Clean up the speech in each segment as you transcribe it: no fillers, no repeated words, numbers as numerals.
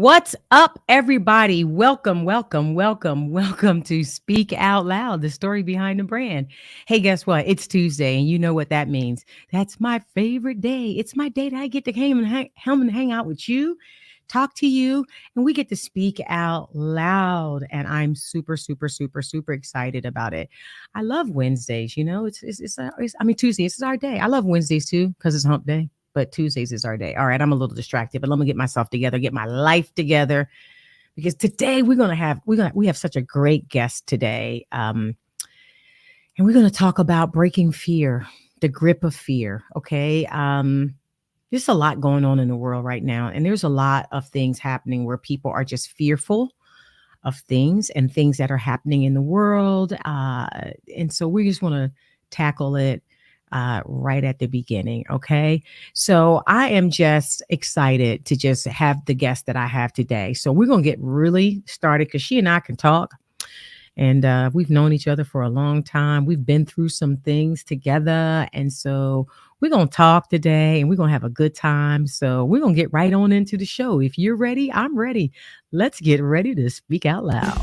What's up, everybody? Welcome to Speak Out Loud, the story behind the brand. Hey, guess what? It's Tuesday, and you know what that means. That's my favorite day. It's my day that I get to hang out with you, talk to you, and we get to speak out loud. And I'm super excited about it. I love Wednesdays. You know, Tuesdays is our day. I love Wednesdays too because it's hump day. But Tuesdays is our day. All right, I'm a little distracted, but let me get myself together, get my life together, because today we have such a great guest today, and we're gonna talk about breaking fear, the grip of fear. Okay, there's a lot going on in the world right now, and there's a lot of things happening where people are just fearful of things and things that are happening in the world, and so we just want to tackle it right at the beginning. Okay. So I am just excited to just have the guest that I have today. So we're going to get really started because she and I can talk. And we've known each other for a long time. We've been through some things together. And so we're going to talk today and we're going to have a good time. So we're going to get right on into the show. If you're ready, I'm ready. Let's get ready to speak out loud.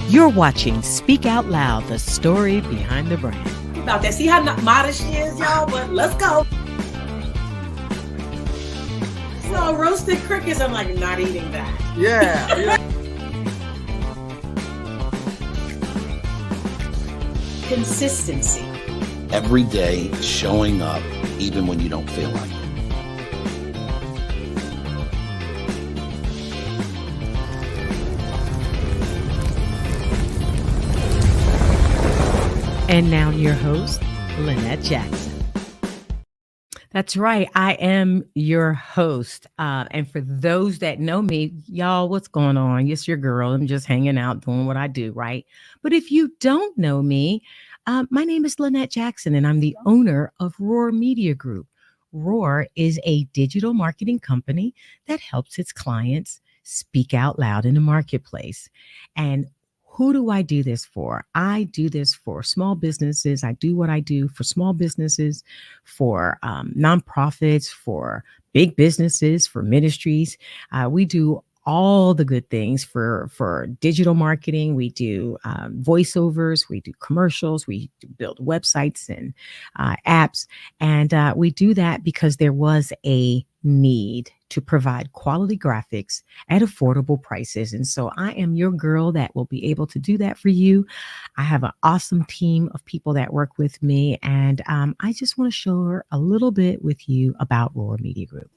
You're watching Speak Out Loud, the story behind the brand. About that. See how modest she is, y'all? But let's go. So roasted crickets, I'm like, not eating that. Yeah. Consistency. Every day showing up, even when you don't feel like it. And now your host, Lynettes Jackson. That's right. I am your host. And for those that know me, y'all, what's going on? Yes, your girl. I'm just hanging out, doing what I do, right? But if you don't know me, my name is Lynettes Jackson, and I'm the owner of Roar Media Group. Roar is a digital marketing company that helps its clients speak out loud in the marketplace. And who do I do this for? I do this for small businesses. I do what I do for small businesses, for nonprofits, for big businesses, for ministries. We do all the good things for digital marketing. We do voiceovers, we do commercials, we build websites and apps. And we do that because there was a need to provide quality graphics at affordable prices. And so I am your girl that will be able to do that for you. I have an awesome team of people that work with me. And I just want to share a little bit with you about Roar Media Group.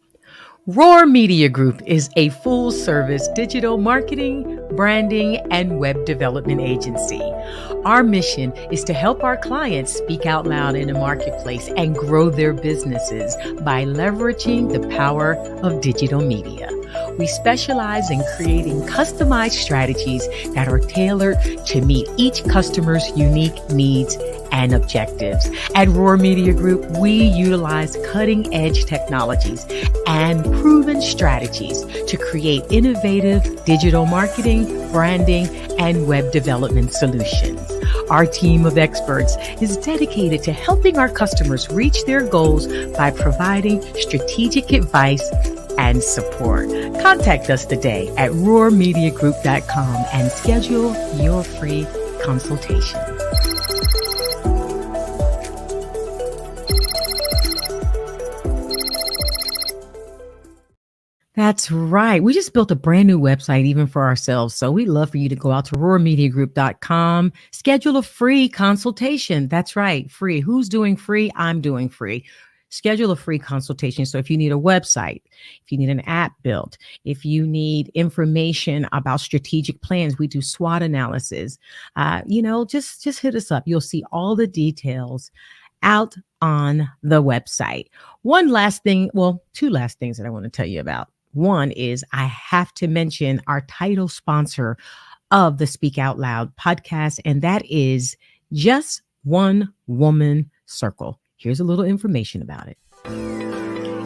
Roar Media Group is a full-service digital marketing, branding, and web development agency. Our mission is to help our clients speak out loud in the marketplace and grow their businesses by leveraging the power of digital media. We specialize in creating customized strategies that are tailored to meet each customer's unique needs and objectives. At Roar Media Group, we utilize cutting-edge technologies and proven strategies to create innovative digital marketing, branding, and web development solutions. Our team of experts is dedicated to helping our customers reach their goals by providing strategic advice and support. Contact us today at roarmediagroup.com and schedule your free consultation. That's right. We just built a brand new website even for ourselves. So we'd love for you to go out to roarmediagroup.com, schedule a free consultation. That's right. Free. Who's doing free? I'm doing free. Schedule a free consultation. So if you need a website, if you need an app built, if you need information about strategic plans, we do SWOT analysis. Just hit us up. You'll see all the details out on the website. Two last things that I want to tell you about. One is I have to mention our title sponsor of the Speak Out Loud podcast, and that is Just One Woman Circle. Here's a little information about it.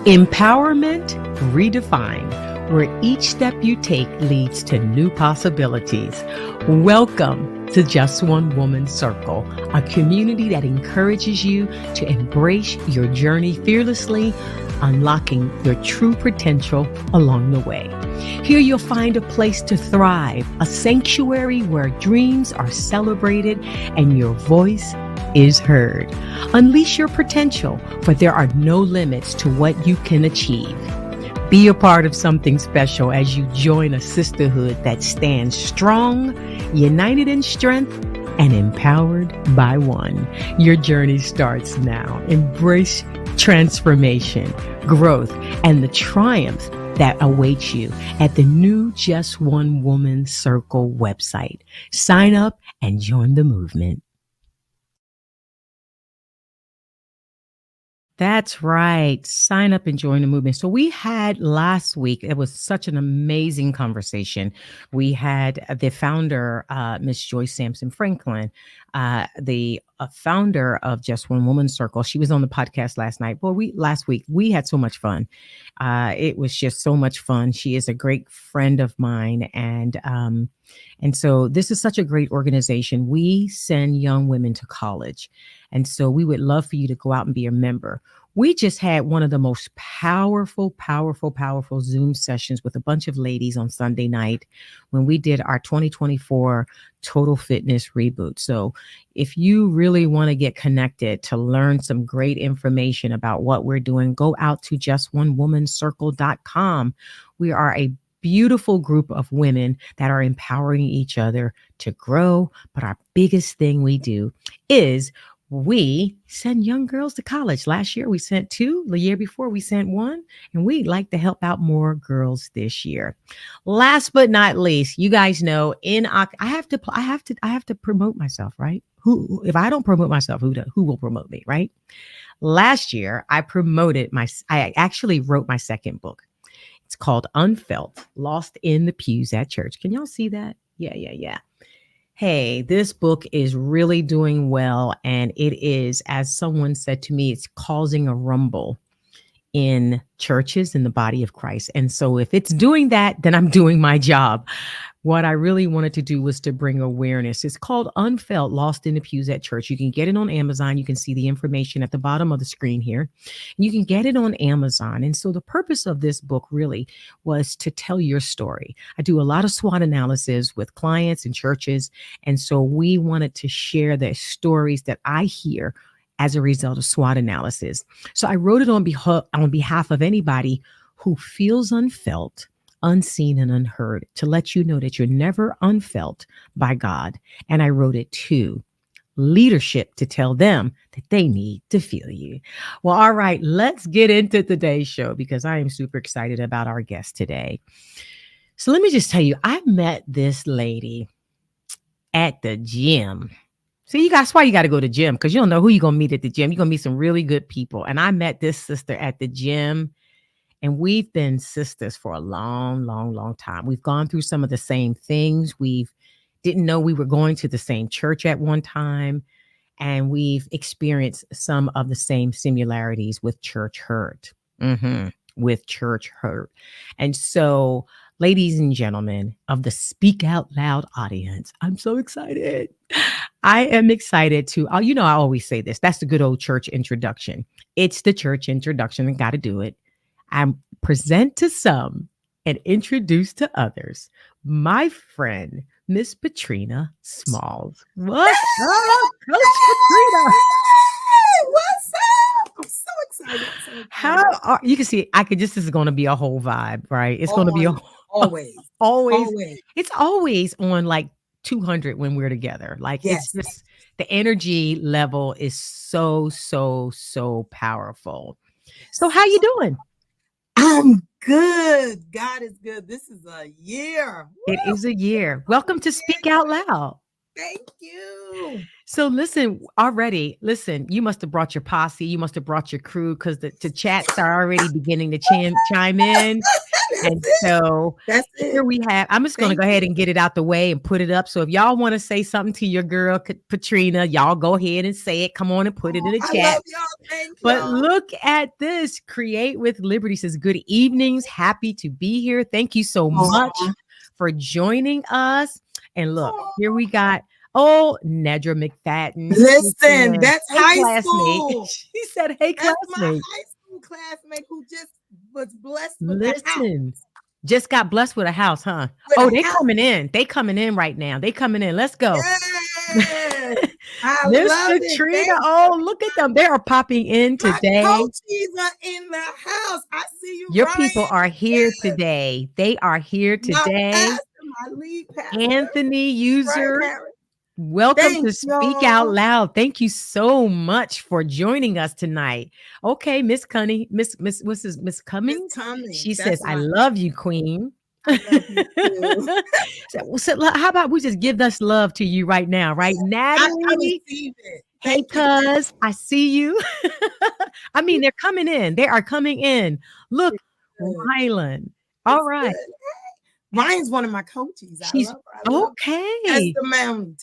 Empowerment redefined, where each step you take leads to new possibilities. Welcome to Just One Woman Circle, a community that encourages you to embrace your journey fearlessly, unlocking your true potential along the way. Here you'll find a place to thrive, a sanctuary where dreams are celebrated and your voice is heard. Unleash your potential, for there are no limits to what you can achieve. Be a part of something special as you join a sisterhood that stands strong, united in strength, and empowered by one. Your journey starts now. Embrace transformation, growth, and the triumph that awaits you at the new Just One Woman Circle website. Sign up and join the movement. That's right. Sign up and join the movement. So we had last week, it was such an amazing conversation. We had the founder, Miss Joyce Sampson Franklin, the founder of Just One Woman Circle. She was on the podcast last night. Well, last week we had so much fun. It was just so much fun. She is a great friend of mine, and so this is such a great organization. We send young women to college. And so we would love for you to go out and be a member. We just had one of the most powerful Zoom sessions with a bunch of ladies on Sunday night when we did our 2024 Total Fitness Reboot. So if you really want to get connected to learn some great information about what we're doing, go out to justonewomancircle.com. We are a beautiful group of women that are empowering each other to grow. But our biggest thing we do is we send young girls to college. Last year we sent 2. The year before we sent 1, and we'd like to help out more girls this year. Last but not least, you guys know I have to promote myself, right? Who, if I don't promote myself, who will promote me, right? Last year I actually wrote my second book. It's called Unfelt, Lost in the Pews at Church. Can y'all see that? Yeah. Hey, this book is really doing well. And it is, as someone said to me, it's causing a rumble in churches in the body of Christ. And so if it's doing that, then I'm doing my job. What I really wanted to do was to bring awareness. It's called Unfelt, Lost in the Pews at Church. You can get it on Amazon. You can see the information at the bottom of the screen here. You can get it on Amazon. And so the purpose of this book really was to tell your story. I do a lot of SWOT analysis with clients and churches. And so we wanted to share the stories that I hear as a result of SWOT analysis. So I wrote it on behalf of anybody who feels unfelt, unseen, and unheard, to let you know that you're never unfelt by God. And I wrote it to leadership to tell them that they need to feel you. Well, all right, let's get into today's show because I am super excited about our guest today. So let me just tell you, I met this lady at the gym. See, that's why you got to go to the gym, because you don't know who you're going to meet at the gym. You're going to meet some really good people. And I met this sister at the gym. And we've been sisters for a long time. We've gone through some of the same things. Didn't know we were going to the same church at one time. And we've experienced some of the same similarities with church hurt. With church hurt. And so, ladies and gentlemen of the Speak Out Loud audience, I'm so excited. I am excited to, I always say this. That's the good old church introduction. It's the church introduction. I got to do it. I present to some and introduce to others my friend, Miss Patrina Smalls. What's up, Coach Patrina? What's up? I'm so excited. You can see, this is going to be a whole vibe, right? It's going to be always. It's always on like 200 when we're together. Like It's just, the energy level is so powerful. So how you doing? I'm good. God is good. This is a year. It is a year. Welcome to Speak Out Loud. Thank you. So listen, you must have brought your posse. You must have brought your crew, because the chats are already beginning to chime in. That's here we have, I'm just going to go ahead and get it out the way and put it up. So if y'all want to say something to your girl, Patrina, y'all go ahead and say it. Come on and put it in the chat. I love y'all. Thank but y'all. Look at this. Create with Liberty says, good evenings. Happy to be here. Thank you so much for joining us. And look, here we got, Nedra McFadden. Listen, that's high school. She said, hey, that's classmate. My high school classmate who just was blessed with Listen, Just got blessed with a house, huh? With Oh, a they house. coming in. They coming in right now. They coming in. Let's go. Yes. I love Mr. it. Trina. Thank Oh, look at them. They are popping in my today. coaches are in the house. I see you, Your Brian. people are here today. They are here My today. pastor, my lead pastor, Anthony, Brian user, Harris. welcome Thank to Speak Out y'all. Loud. Thank you so much for joining us tonight. Okay, Miss Cunny, what's this, Miss It's Cummings? coming. She says, That's I my. love you, Queen. I love you too. So how about we just give us love to you right now, right? I Natalie, receive it. hey, Thank you. cuz, I see you. I mean, they're coming in. They are coming in. Look, It's good. Rylan. All It's right. good. Ryan's one of my coaches. I She's love her. I love okay.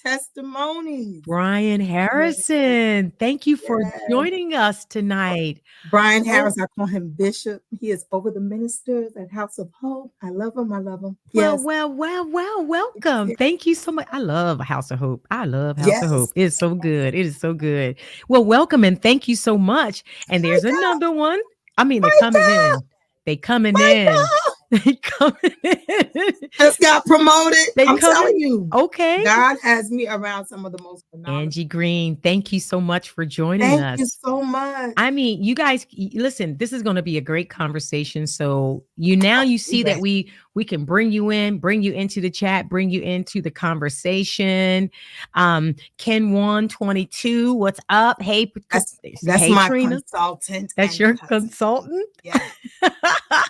testimonies. Brian Yes, Harrison, thank you for yes. joining us tonight. Brian Oh, Harris, I call him Bishop. He is over the ministers at House of Hope. I love him. I love him. well, Yes. welcome. Thank you so much. I love House of Hope. I love House of Hope. Yes. It's so good. It is so good. Well, welcome and thank you so much. And there's Michael, another one. I mean, they're coming Michael, in. They coming in. Michael. They coming in. Just got promoted. They I'm coming. telling you, Okay. God has me around some of the most phenomenal. Angie Green, thank you so much for joining Thank us. you so much. I mean, you guys, listen, this is going to be a great conversation. So you see that we can bring you into the chat, bring you into the conversation. Ken 122, what's up? Hey, That's hey, my Trina. consultant. That's and your cousin. consultant. Yeah.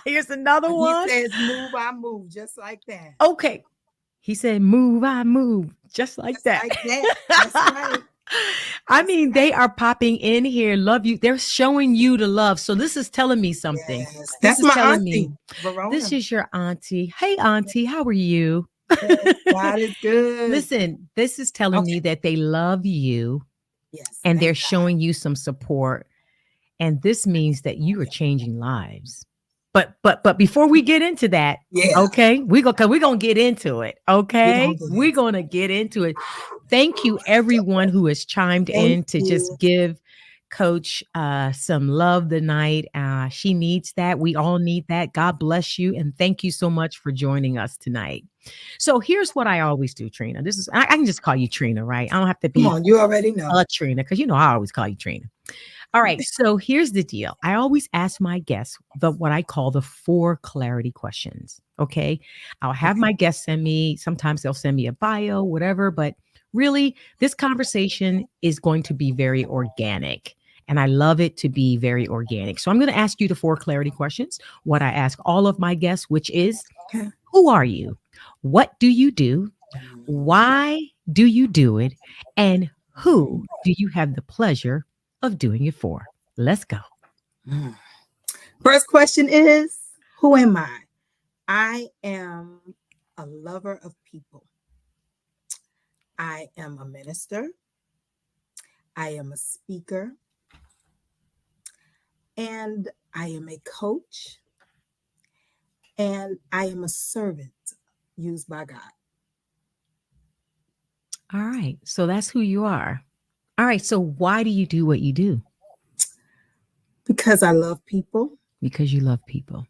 Here's another When one. he says move, I move, just like that. Okay. He said, move, I move, just like Just that. like that. That's right. I mean, they are popping in here. Love you. They're showing you the love. So this is telling me something. Yes. This That's is my telling auntie, me Verona. this is your auntie. Hey, auntie, how are you? Yes, God is good. Listen, this is telling me that they love you Yes. and they're thank God. showing you some support. And this means that you are changing lives. But before we get into that, Yeah. okay, we're gonna get into it. Okay, we're into gonna get into it. Thank you, everyone who has chimed in to just give Coach some love tonight. She needs that. We all need that. God bless you, and thank you so much for joining us tonight. So here's what I always do, Trina. This is I can just call you Trina, right? I don't have to be Come on, you already know. Trina, because I always call you Trina. All right, so here's the deal. I always ask my guests what I call the 4 clarity questions. Okay, I'll have my guests send me. Sometimes they'll send me a bio, whatever. But really, this conversation is going to be very organic. And I love it to be very organic. So I'm going to ask you the 4 clarity questions. What I ask all of my guests, which is, who are you? What do you do? Why do you do it? And who do you have the pleasure of doing it for? Let's go. First question is, who am I? I am a lover of people. I am a minister. I am a speaker. And I am a coach. And I am a servant used by God. All right. So that's who you are. All right. So why do you do what you do? Because I love people. Because you love people.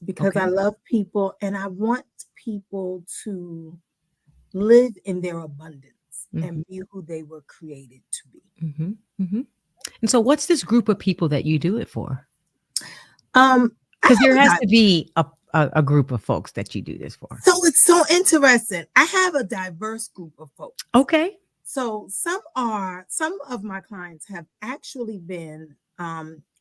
Because I love people and I want people to live in their abundance and be who they were created to be. And so what's this group of people that you do it for? Because there has to be a group of folks that you do this for. So it's so interesting. I have a diverse group of folks. Okay. So some of my clients have actually been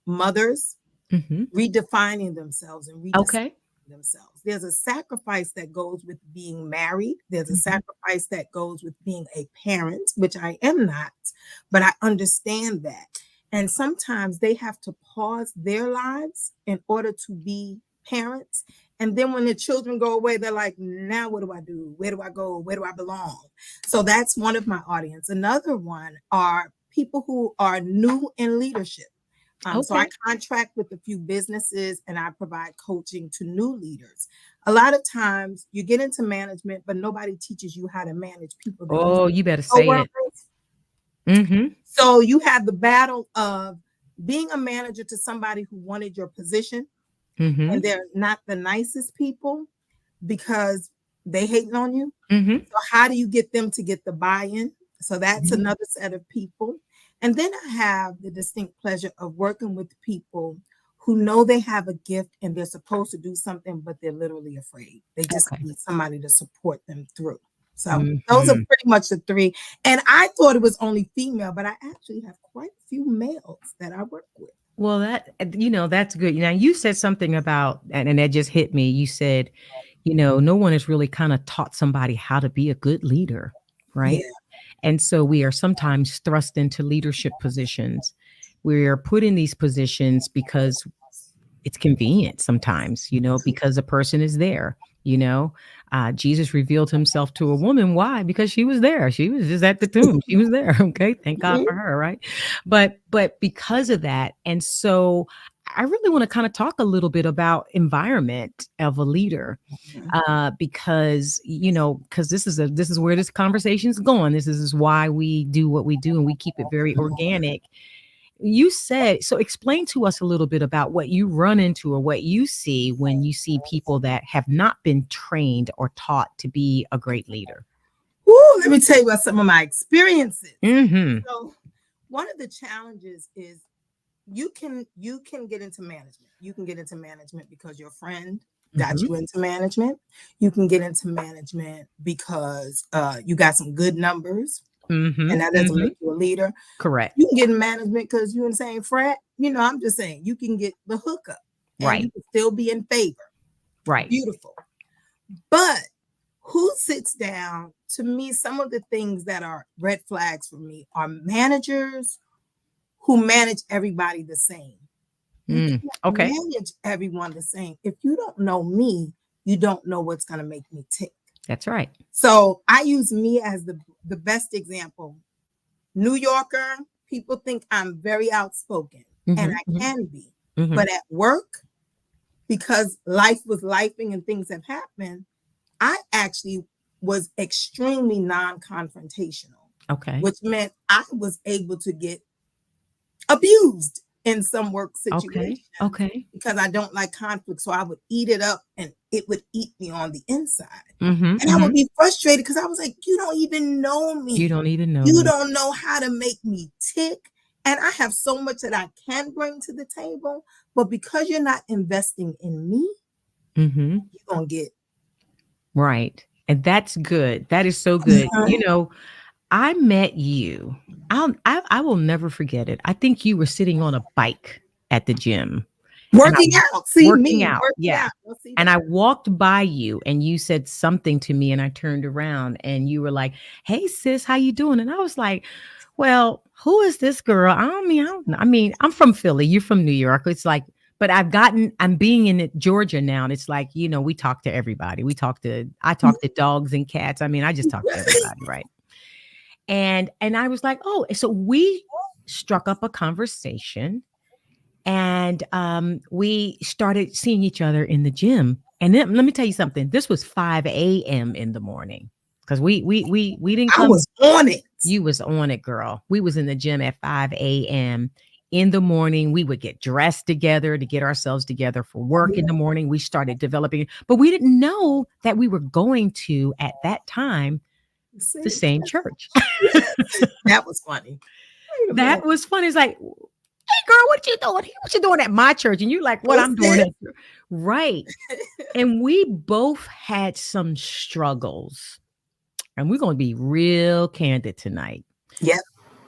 mothers redefining themselves and redefining themselves. There's a sacrifice that goes with being married. There's a sacrifice that goes with being a parent, which I am not, but I understand that. And sometimes they have to pause their lives in order to be parents. And then when the children go away, they're like, now what do I do? Where do I go? Where do I belong? So that's one of my audience. Another one are people who are new in leadership. So I contract with a few businesses and I provide coaching to new leaders. A lot of times you get into management, but nobody teaches you how to manage people. Oh, you better say it. So you have the battle of being a manager to somebody who wanted your position and they're not the nicest people because they hating on you. So how do you get them to get the buy-in? So that's another set of people. And then I have the distinct pleasure of working with people who know they have a gift and they're supposed to do something, but they're literally afraid. They just need somebody to support them through. So those are pretty much the three. And I thought it was only female, but I actually have quite a few males that I work with. Well, that's good. Now, you said something about, and that just hit me. You said, no one has really kind of taught somebody how to be a good leader, right? Yeah. And so we are sometimes thrust into leadership positions. We are put in these positions because it's convenient sometimes, because a person is there. Jesus revealed himself to a woman. Why? Because she was there. She was just at the tomb. She was there. Okay. Thank God for her. Right. But because of that. And so I really want to kind of talk a little bit about environment of a leader, because this is where this conversation is going. This is why we do what we do, and we keep it very organic. You said, so explain to us a little bit about what you run into or what you see when you see people that have not been trained or taught to be a great leader. Ooh, let me tell you about some of my experiences. So one of the challenges is you can get into management. You can get into management because your friend got you into management. You can get into management because you got some good numbers. And that doesn't make you a leader. Correct. You can get in management because you're in the same frat. I'm just saying you can get the hookup. And you can still be in favor. Right. Beautiful. But who sits down? To me, some of the things that are red flags for me are managers who manage everybody the same. You can't manage everyone the same. If you don't know me, you don't know what's going to make me tick. That's right. So I use me as the best example. New Yorker, people think I'm very outspoken, and I can be. But at work, because life was lifing and things have happened, I actually was extremely non-confrontational. Okay. Which meant I was able to get abused in some work situations. Okay. Because I don't like conflict. So I would eat it up and it would eat me on the inside. And I would be frustrated because I was like, you don't even know me. You don't even know You me. don't know how to make me tick. And I have so much that I can bring to the table. But because you're not investing in me, you're going to get. Right. And that's good. That is so good. I met you. I will never forget it. I think you were sitting on a bike at the gym. Working out. Working out. And I walked by you and you said something to me and I turned around and you were like, "Hey sis, how you doing?" And I was like, "Well, who is this girl?" I mean, I'm from Philly. You're from New York. It's like, but I'm being in Georgia now. And it's like, we talk to everybody. I talk to dogs and cats. I mean, I just talk to everybody. Right. And I was like, oh, so we struck up a conversation and we started seeing each other in the gym. And then let me tell you something. This was 5 a.m. in the morning because we didn't come. I was on it. You was on it, girl. We was in the gym at 5 a.m. in the morning. We would get dressed together to get ourselves together for work in the morning. We started developing, but we didn't know that we were going to, at that time, the same church. That was funny. That was funny. It's like, hey girl, what you doing? What you doing at my church? And you're like, what I'm doing at your... Right. And we both had some struggles. And we're going to be real candid tonight. Yep.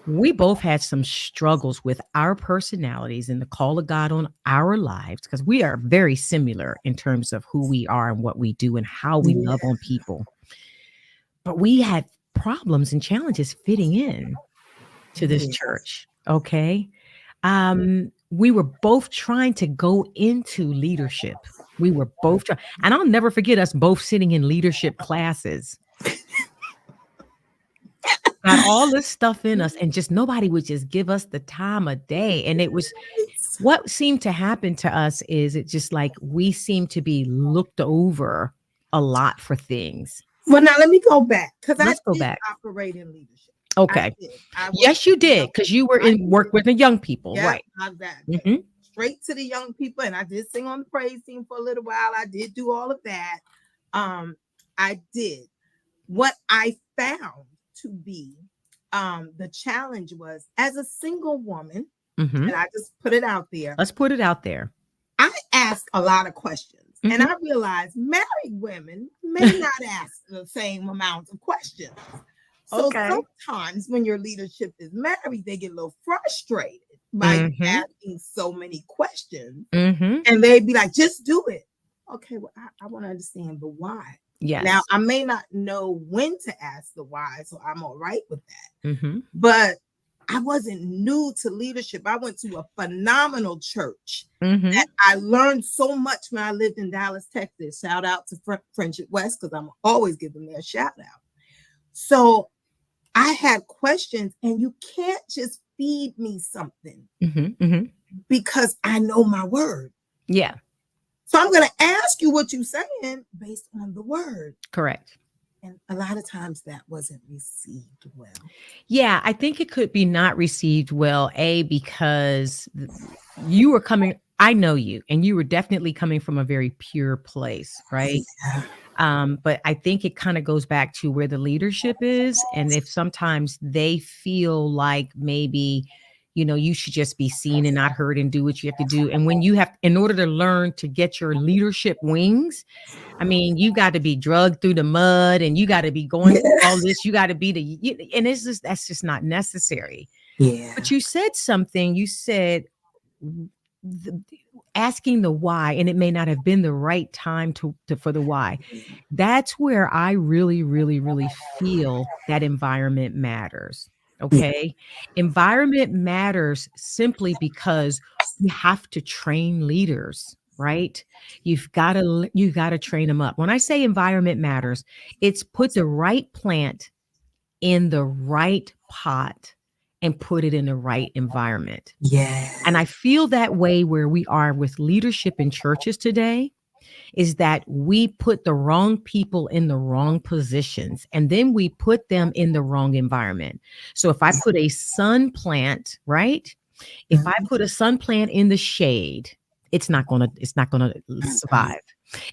We both had some struggles with our personalities and the call of God on our lives because we are very similar in terms of who we are and what we do and how we love on people. But we had problems and challenges fitting in to this church. Okay. We were both trying to go into leadership. We were both trying, and I'll never forget us both sitting in leadership classes. Got all this stuff in us, and just nobody would just give us the time of day. And it was what seemed to happen to us is it just like we seemed to be looked over a lot for things. Well, now let me go back because I did operate in leadership. Okay. Yes, you did because you were in work with the young people, right? Exactly. straight to the young people, and I did sing on the praise team for a little while. I did do all of that. I did. What I found to be the challenge was, as a single woman, and I just put it out there. Let's put it out there. I ask a lot of questions, and I realize married women may not ask the same amount of questions. So sometimes when your leadership is married, they get a little frustrated by asking so many questions, and they'd be like, just do it. Okay, well, I want to understand the why. Yes. Now, I may not know when to ask the why, so I'm all right with that. But I wasn't new to leadership. I went to a phenomenal church that I learned so much when I lived in Dallas, Texas. Shout out to Friendship West, because I'm always giving them a shout out. So I had questions, and you can't just feed me something because I know my word. Yeah. So I'm going to ask you what you're saying based on the word. Correct. And a lot of times that wasn't received well. Yeah, I think it could be not received well, because you were coming, I know you, and you were definitely coming from a very pure place, right? Yeah. But I think it kind of goes back to where the leadership is. And if sometimes they feel like maybe, you should just be seen and not heard and do what you have to do. And when you have, in order to learn to get your leadership wings, I mean, you got to be drugged through the mud, and you got to be going through all this. You got to be and that's just not necessary. Yeah. But you said something, you said asking the why, and it may not have been the right time for the why. That's where I really, really, really feel that environment matters. Okay. Environment matters simply because we have to train leaders, right? You've got to train them up. When I say environment matters, it's put the right plant in the right pot and put it in the right environment. Yeah. And I feel that way where we are with leadership in churches today, is that we put the wrong people in the wrong positions, and then we put them in the wrong environment. So if I put a sun plant, right? If I put a sun plant in the shade, it's not gonna survive.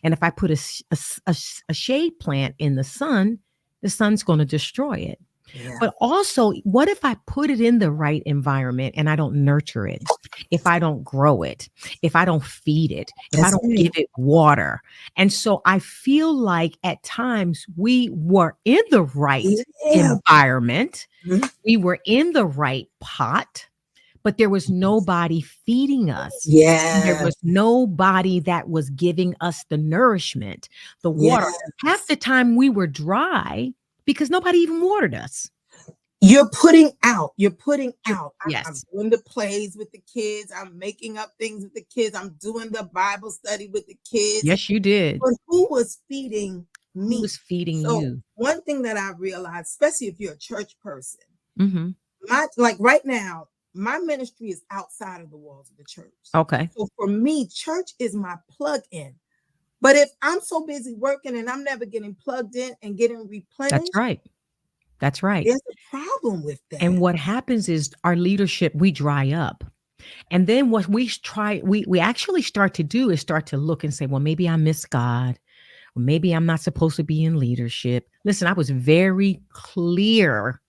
And if I put a shade plant in the sun's gonna destroy it. Yeah. But also, what if I put it in the right environment and I don't nurture it? If I don't grow it, if I don't feed it, if I don't give it water. And so I feel like at times we were in the right environment. We were in the right pot, but there was nobody feeding us. Yeah. There was nobody that was giving us the nourishment, the water. Half the time we were dry because nobody even watered us. You're putting out. Yes. I'm doing the plays with the kids. I'm making up things with the kids. I'm doing the Bible study with the kids. Yes, you did. But who was feeding me? Who was feeding you? One thing that I realized, especially if you're a church person, right now, my ministry is outside of the walls of the church. Okay. So for me, church is my plug-in. But if I'm so busy working and I'm never getting plugged in and getting replenished. That's right. There's a problem with that. And what happens is our leadership, we dry up. And then what we actually start to do is start to look and say, well, maybe I miss God. Or maybe I'm not supposed to be in leadership. Listen, I was very clear.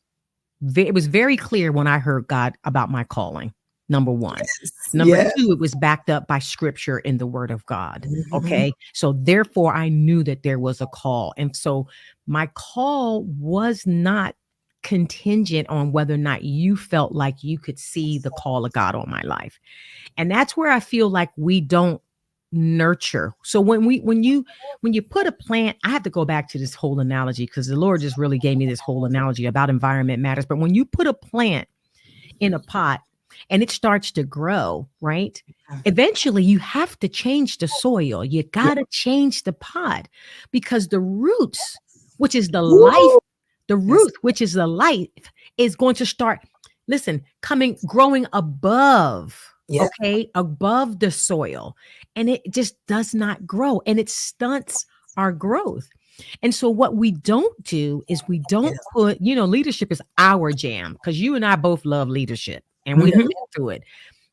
It was very clear when I heard God about my calling. Number one. Yes. Number two, it was backed up by scripture in the word of God. Okay. So therefore I knew that there was a call. And so my call was not contingent on whether or not you felt like you could see the call of God on my life. And that's where I feel like we don't nurture. So when you put a plant, I have to go back to this whole analogy because the Lord just really gave me this whole analogy about environment matters. But when you put a plant in a pot, and it starts to grow, right? Eventually, you have to change the soil. You got to change the pot because the roots, which is the life, which is the life, is going to start, growing above, above the soil. And it just does not grow, and it stunts our growth. And so what we don't do is we don't put, leadership is our jam, because you and I both love leadership. And we live through it.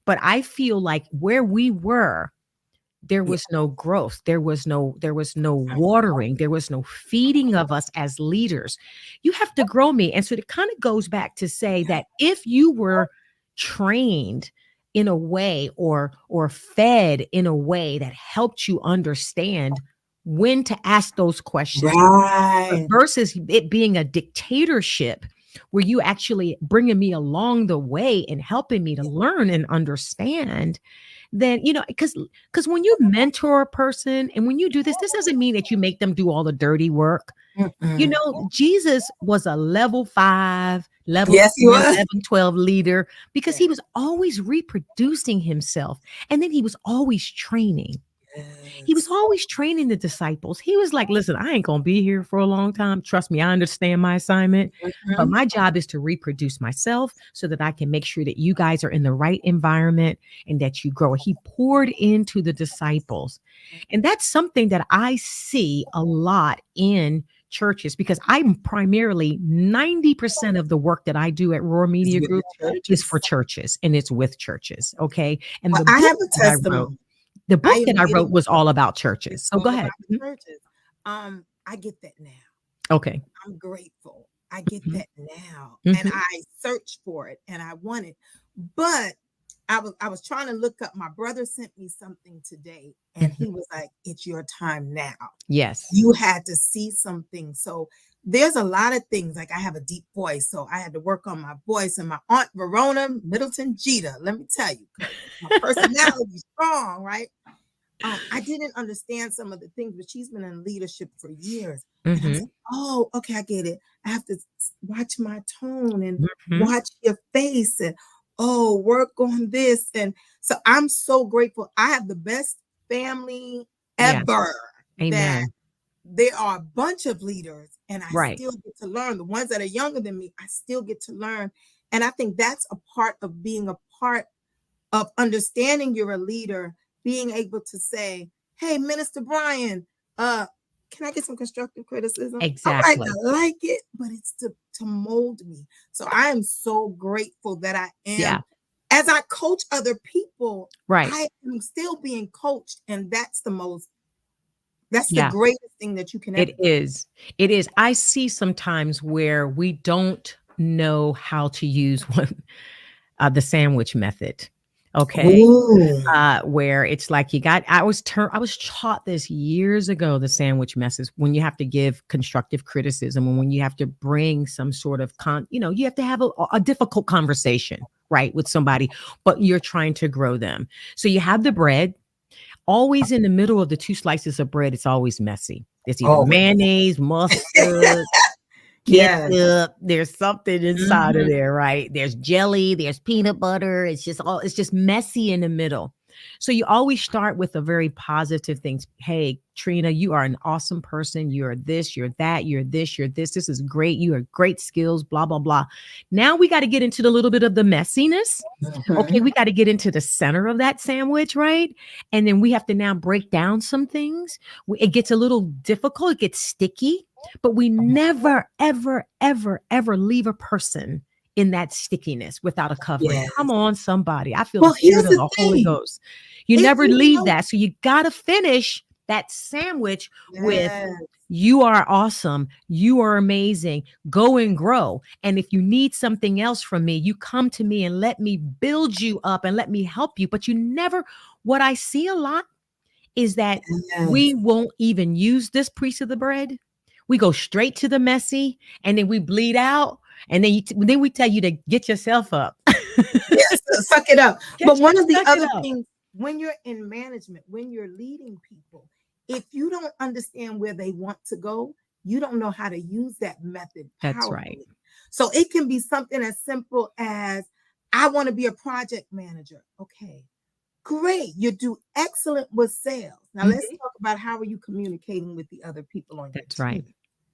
But I feel like where we were, there was no growth. There was no watering. There was no feeding of us as leaders. You have to grow me. And so it kind of goes back to say that if you were trained in a way or fed in a way that helped you understand when to ask those questions, versus it being a dictatorship where you actually bringing me along the way and helping me to learn and understand, then, because when you mentor a person and when you do this doesn't mean that you make them do all the dirty work. Jesus was a level 5, level 10, 11, 12 leader because he was always reproducing himself. And then he was always training. He was always training the disciples. He was like, listen, I ain't going to be here for a long time. Trust me, I understand my assignment. But my job is to reproduce myself so that I can make sure that you guys are in the right environment and that you grow. He poured into the disciples. And that's something that I see a lot in churches, because I'm primarily 90% of the work that I do at Roar Media Group is for churches, and it's with churches. Okay. And I have a testimony. The book that I wrote was all about churches. So go ahead. Churches. I get that now. Okay. I'm grateful. I get that now. And I searched for it and I want it. But I was trying to look up. My brother sent me something today and he was like, it's your time now. Yes. You had to see something. So there's a lot of things. Like I have a deep voice, so I had to work on my voice. And my aunt Verona Middleton Jeter, let me tell you, my personality is strong, right? I didn't understand some of the things, but she's been in leadership for years. And I was like, oh, okay, I get it. I have to watch my tone and watch your face and work on this. And so I'm so grateful. I have the best family ever. Amen. There are a bunch of leaders and I still get to learn. The ones that are younger than me, I still get to learn. And I think that's a part of being a part of understanding you're a leader, being able to say, hey, Minister Brian, can I get some constructive criticism? Exactly. I like it, but it's to mold me. So I am so grateful that I am. As I coach other people, I am still being coached. And that's the greatest thing that you can ever do. It is. I see sometimes where we don't know how to use the sandwich method. Okay. Where it's like I was taught this years ago, the sandwich message, when you have to give constructive criticism and when you have to bring some sort of you have to have a difficult conversation, right, with somebody, but you're trying to grow them. So you have the bread. Always in the middle of the 2 slices of bread, it's always messy. It's either mayonnaise, mustard, ketchup. There's something inside of there, right? There's jelly, there's peanut butter. It's just messy in the middle. So you always start with a very positive things. Hey, Trina, you are an awesome person. You're this, you're that, you're this, you're this. This is great. You have great skills, blah, blah, blah. Now we got to get into the little bit of the messiness. Okay, we got to get into the center of that sandwich, right? And then we have to now break down some things. It gets a little difficult. It gets sticky, but we never, ever, ever, ever leave a person in that stickiness without a covering. Come on, somebody. I feel the spirit of the Holy Ghost. You never leave that. So you got to finish that sandwich with, you are awesome. You are amazing. Go and grow. And if you need something else from me, you come to me and let me build you up and let me help you. But you never, what I see a lot is that we won't even use this piece of the bread. We go straight to the messy and then we bleed out. And then we tell you to get yourself up. Suck it up. But one of the other things, when you're in management, when you're leading people, if you don't understand where they want to go, you don't know how to use that method. That's right. So it can be something as simple as, I want to be a project manager. Okay, great. You do excellent with sales. Now let's talk about, how are you communicating with the other people on your team? That's right.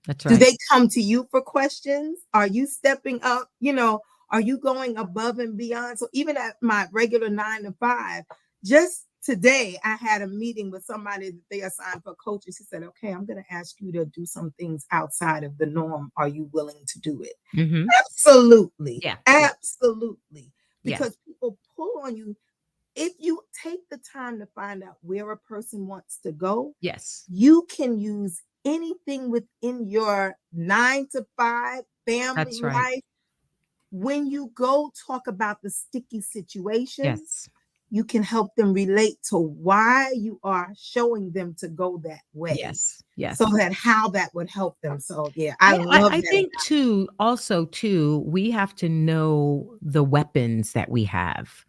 That's right. Do they come to you for questions? Are you stepping up? Are you going above and beyond? So even at my regular 9 to 5, just today, I had a meeting with somebody that they assigned for coaches. He said, okay, I'm going to ask you to do some things outside of the norm. Are you willing to do it? Absolutely. Yeah. Absolutely. Because people pull on you. if you take the time to find out where a person wants to go, yes, you can use anything within your 9 to 5 family that's right. life. When you go talk about the sticky situations, Yes, you can help them relate to why you are showing them to go that way, yes, yes. so that how that would help them. So yeah, I love I that. think too, also too, we have to know the weapons that we have.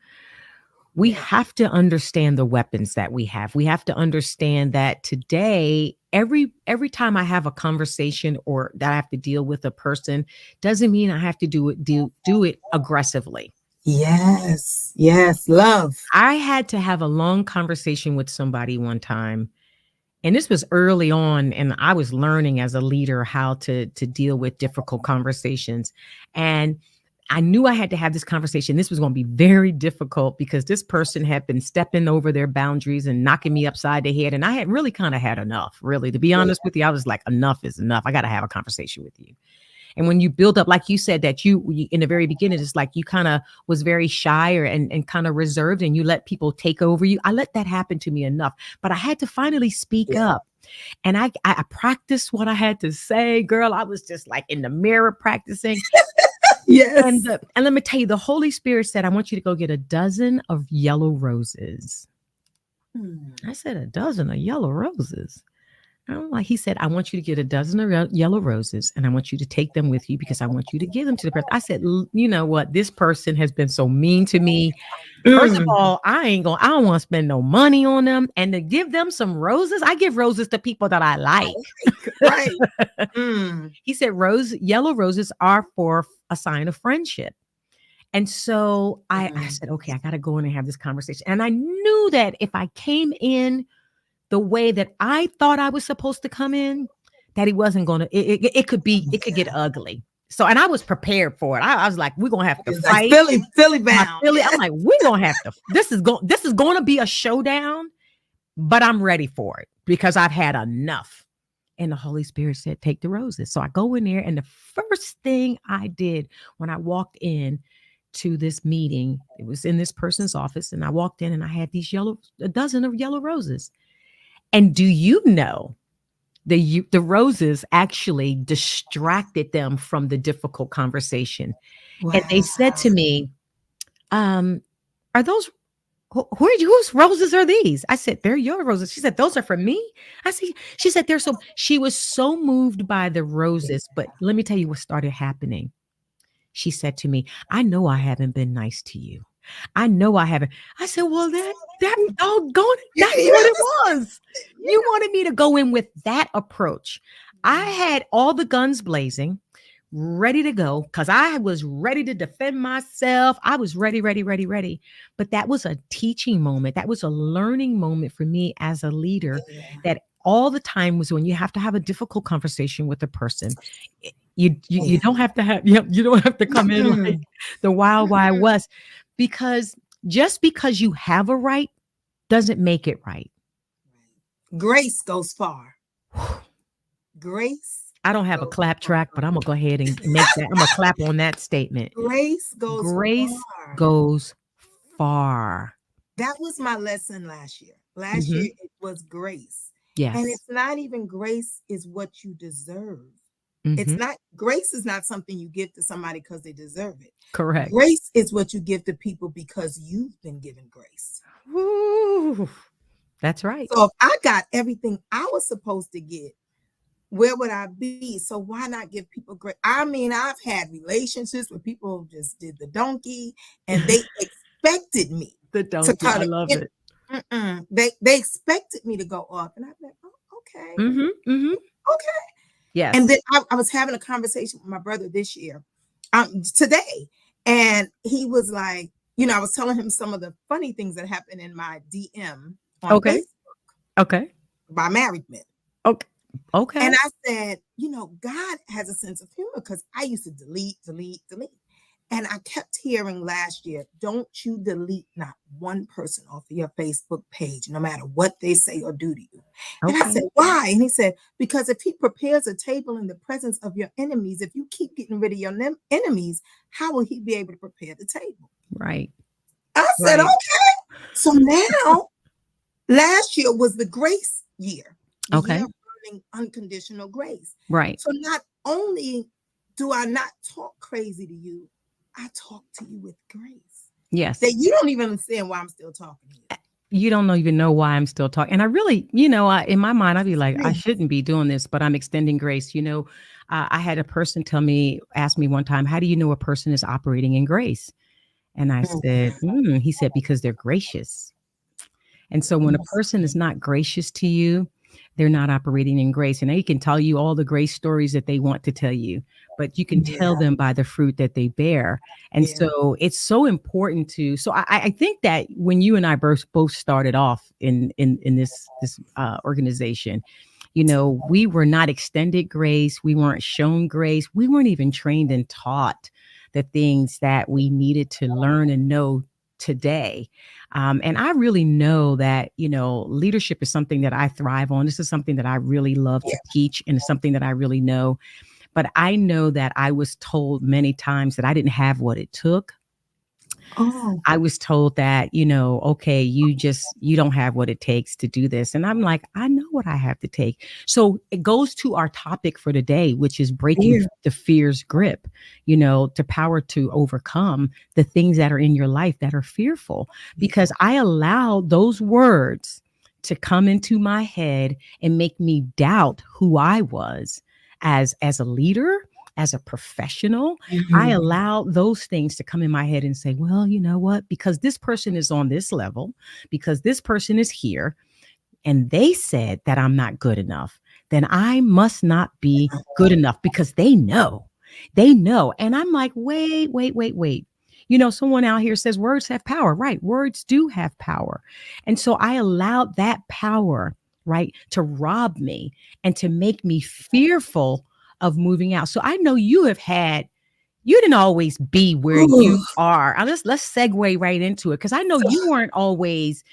We Yeah. have to understand the weapons that we have. We have to understand that today, every time I have a conversation or that I have to deal with a person, doesn't mean I have to do it aggressively. Yes, yes, love. I had to have a long conversation with somebody one time, and this was early on, and I was learning as a leader how to deal with difficult conversations. And I knew I had to have this conversation. This was going to be very difficult because this person had been stepping over their boundaries and knocking me upside the head. And I had really kind of had enough, really. To be honest with you, I was like, enough is enough. I got to have a conversation with you. And when you build up, like you said, that you in the very beginning, it's like you kind of was very shy and kind of reserved, and you let people take over you. I let that happen to me enough, but I had to finally speak Yeah. up. And I practiced what I had to say, girl. I was just like in the mirror practicing. Yes. And let me tell you, the Holy Spirit said, I want you to go get a dozen of yellow roses. I said, a dozen of yellow roses. I'm like, he said, I want you to get a dozen of yellow roses and I want you to take them with you because I want you to give them to the person. I said, you know what? This person has been so mean to me. First of all, I don't want to spend no money on them. And to give them some roses, I give roses to people that I like. Right. He said, yellow roses are for a sign of friendship. And so I said, okay, I got to go in and have this conversation. And I knew that if I came in the way that I thought I was supposed to come in, that he wasn't going to, it could get ugly. So, and I was prepared for it. I was like, we're going to have to fight. Like Philly bound. Philly, I'm like, we're going to have to, this is going to be a showdown, but I'm ready for it because I've had enough. And the Holy Spirit said, take the roses. So I go in there. And the first thing I did when I walked in to this meeting, it was in this person's office. And I walked in and I had a dozen of yellow roses. And do you know the roses actually distracted them from the difficult conversation? Wow. And they said to me, are those, whose roses are these? I said, they're your roses. She said, those are for me. She said, she was so moved by the roses. But let me tell you what started happening. She said to me, I know I haven't been nice to you. I know I haven't. I said, well, that doggone it. That's what it was. You wanted me to go in with that approach. I had all the guns blazing, ready to go, because I was ready to defend myself. I was ready. But that was a teaching moment. That was a learning moment for me as a leader, that all the time was when you have to have a difficult conversation with a person. You don't have to have, you don't have to come in like the Wild West. Because just because you have a right doesn't make it right. Grace goes far. Grace. I don't have a clap track, but I'm going to go ahead and make that. I'm going to clap on that statement. Grace goes far. That was my lesson last year. Last year, it was grace. Yes. And it's not even grace is what you deserve. It's not, grace is not something you give to somebody because they deserve it. Correct. Grace is what you give to people because you've been given grace. Ooh, that's right. So if I got everything I was supposed to get, where would I be? So why not give people grace? I mean, I've had relationships where people just did the donkey and they expected me to cut I love it. They expected me to go off, and I'm like, oh, okay. Okay. Yes. And then I was having a conversation with my brother this year, today, and he was like, I was telling him some of the funny things that happened in my DM on Facebook. Okay. By married men. Okay. And I said, God has a sense of humor because I used to delete. And I kept hearing last year, don't you delete not one person off of your Facebook page, no matter what they say or do to you. And I said, why? And he said, because if he prepares a table in the presence of your enemies, if you keep getting rid of your enemies, how will he be able to prepare the table? Right. I said, okay. So now, last year was the grace year, the year of learning unconditional grace. Right. So not only do I not talk crazy to you, I talk to you with grace. Yes. That you don't even understand why I'm still talking to you. You don't even know why I'm still talking. And I really, in my mind, I'd be like, I shouldn't be doing this, but I'm extending grace. I had a person ask me one time, how do you know a person is operating in grace? And I said, he said, because they're gracious. And so when a person is not gracious to you, they're not operating in grace. And they can tell you all the grace stories that they want to tell you, but you can tell them by the fruit that they bear. And so it's so important so I think that when you and I both started off in this organization, we were not extended grace. We weren't shown grace. We weren't even trained and taught the things that we needed to learn and know today. And I really know that, leadership is something that I thrive on. This is something that I really love to teach, and it's something that I really know. But I know that I was told many times that I didn't have what it took. I was told that, okay, you don't have what it takes to do this. And I'm like, I know what I have to take. So it goes to our topic for today, which is breaking the fear's grip, to power to overcome the things that are in your life that are fearful, because I allowed those words to come into my head and make me doubt who I was as a leader, as a professional. I allow those things to come in my head and say, well, you know what? Because this person is on this level, because this person is here, and they said that I'm not good enough, then I must not be good enough, because they know. And I'm like, wait. Someone out here says words have power, right? Words do have power. And so I allowed that power, right, to rob me and to make me fearful of moving out. So I know you didn't always be where you are. Let's segue right into it, because I know you weren't always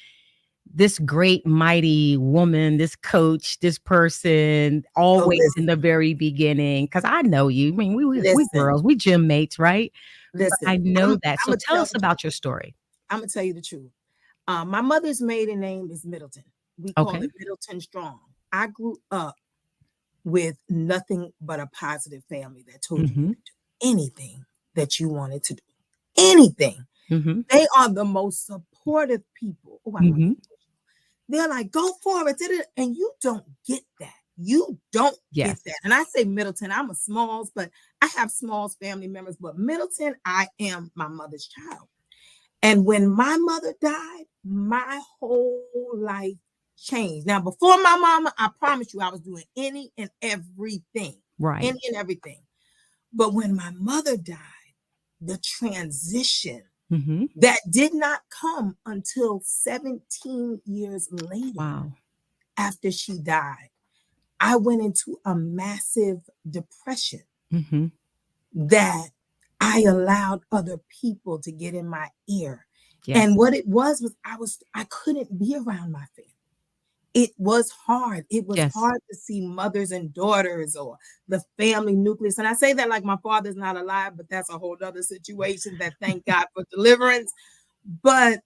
this great, mighty woman, this coach, this person, always in the very beginning. Because I know you. I mean, we girls, we gym mates, right? Listen, I know that. So tell us about your story. I'm going to tell you the truth. My mother's maiden name is Middleton. We call it Middleton Strong. I grew up with nothing but a positive family that told you to do anything that you wanted to do. Anything. They are the most supportive people. They're like, go for it. And you don't get that. You don't get that. And I say Middleton, I'm a Smalls, but I have Smalls family members. But Middleton, I am my mother's child. And when my mother died, my whole life changed. Now, before my mama, I promise you, I was doing any and everything. Right. Any and everything. But when my mother died, the transition that did not come until 17 years later. Wow. After she died, I went into a massive depression that I allowed other people to get in my ear. And what it was I couldn't be around my family. It was hard. It was hard to see mothers and daughters or the family nucleus. And I say that like my father's not alive, but that's a whole other situation that thank God for deliverance. But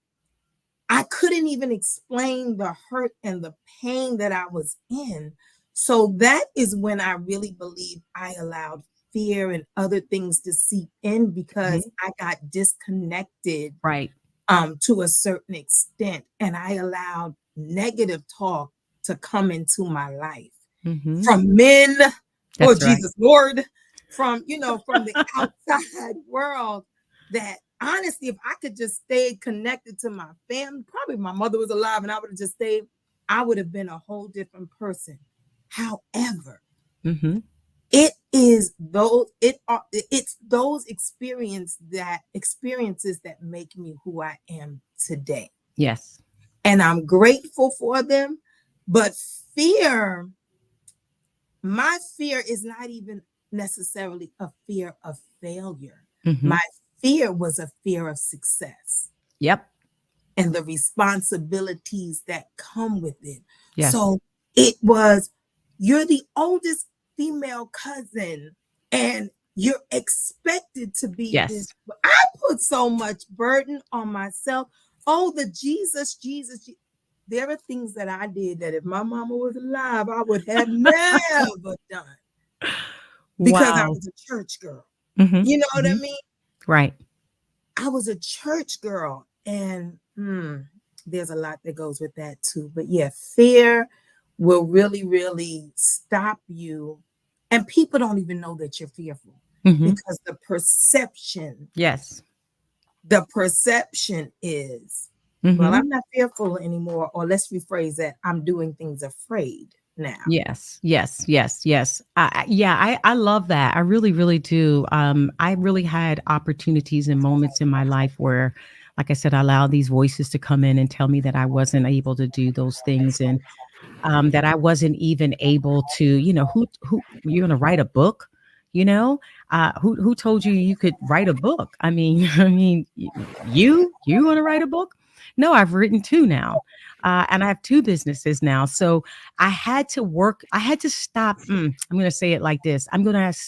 I couldn't even explain the hurt and the pain that I was in. So that is when I really believe I allowed fear and other things to seep in, because I got disconnected to a certain extent. And I allowed negative talk to come into my life from men, Jesus Lord, from the outside world, that honestly, if I could just stay connected to my family, probably my mother was alive and I would have just stayed, I would have been a whole different person. However, it's those experiences that make me who I am today. Yes. And I'm grateful for them. But fear, my fear is not even necessarily a fear of failure. My fear was a fear of success. Yep. And the responsibilities that come with it. Yes. So it was, you're the oldest female cousin and you're expected to be this. I put so much burden on myself. Oh, the Jesus. There are things that I did that if my mama was alive, I would have never done. Because I was a church girl. Mm-hmm. You know what I mean? Right. I was a church girl. And there's a lot that goes with that too. But yeah, fear will really, really stop you. And people don't even know that you're fearful because the perception. Yes. The perception is, well, I'm not fearful anymore. Or let's rephrase that. I'm doing things afraid now. Yes. I love that. I really, really do. I really had opportunities and moments in my life where, like I said, I allowed these voices to come in and tell me that I wasn't able to do those things, and that I wasn't even able to, who you're going to write a book, who told you could write a book? I mean, you want to write a book? No, I've written 2 now. And I have 2 businesses now. So I had to stop. I'm going to say it like this. I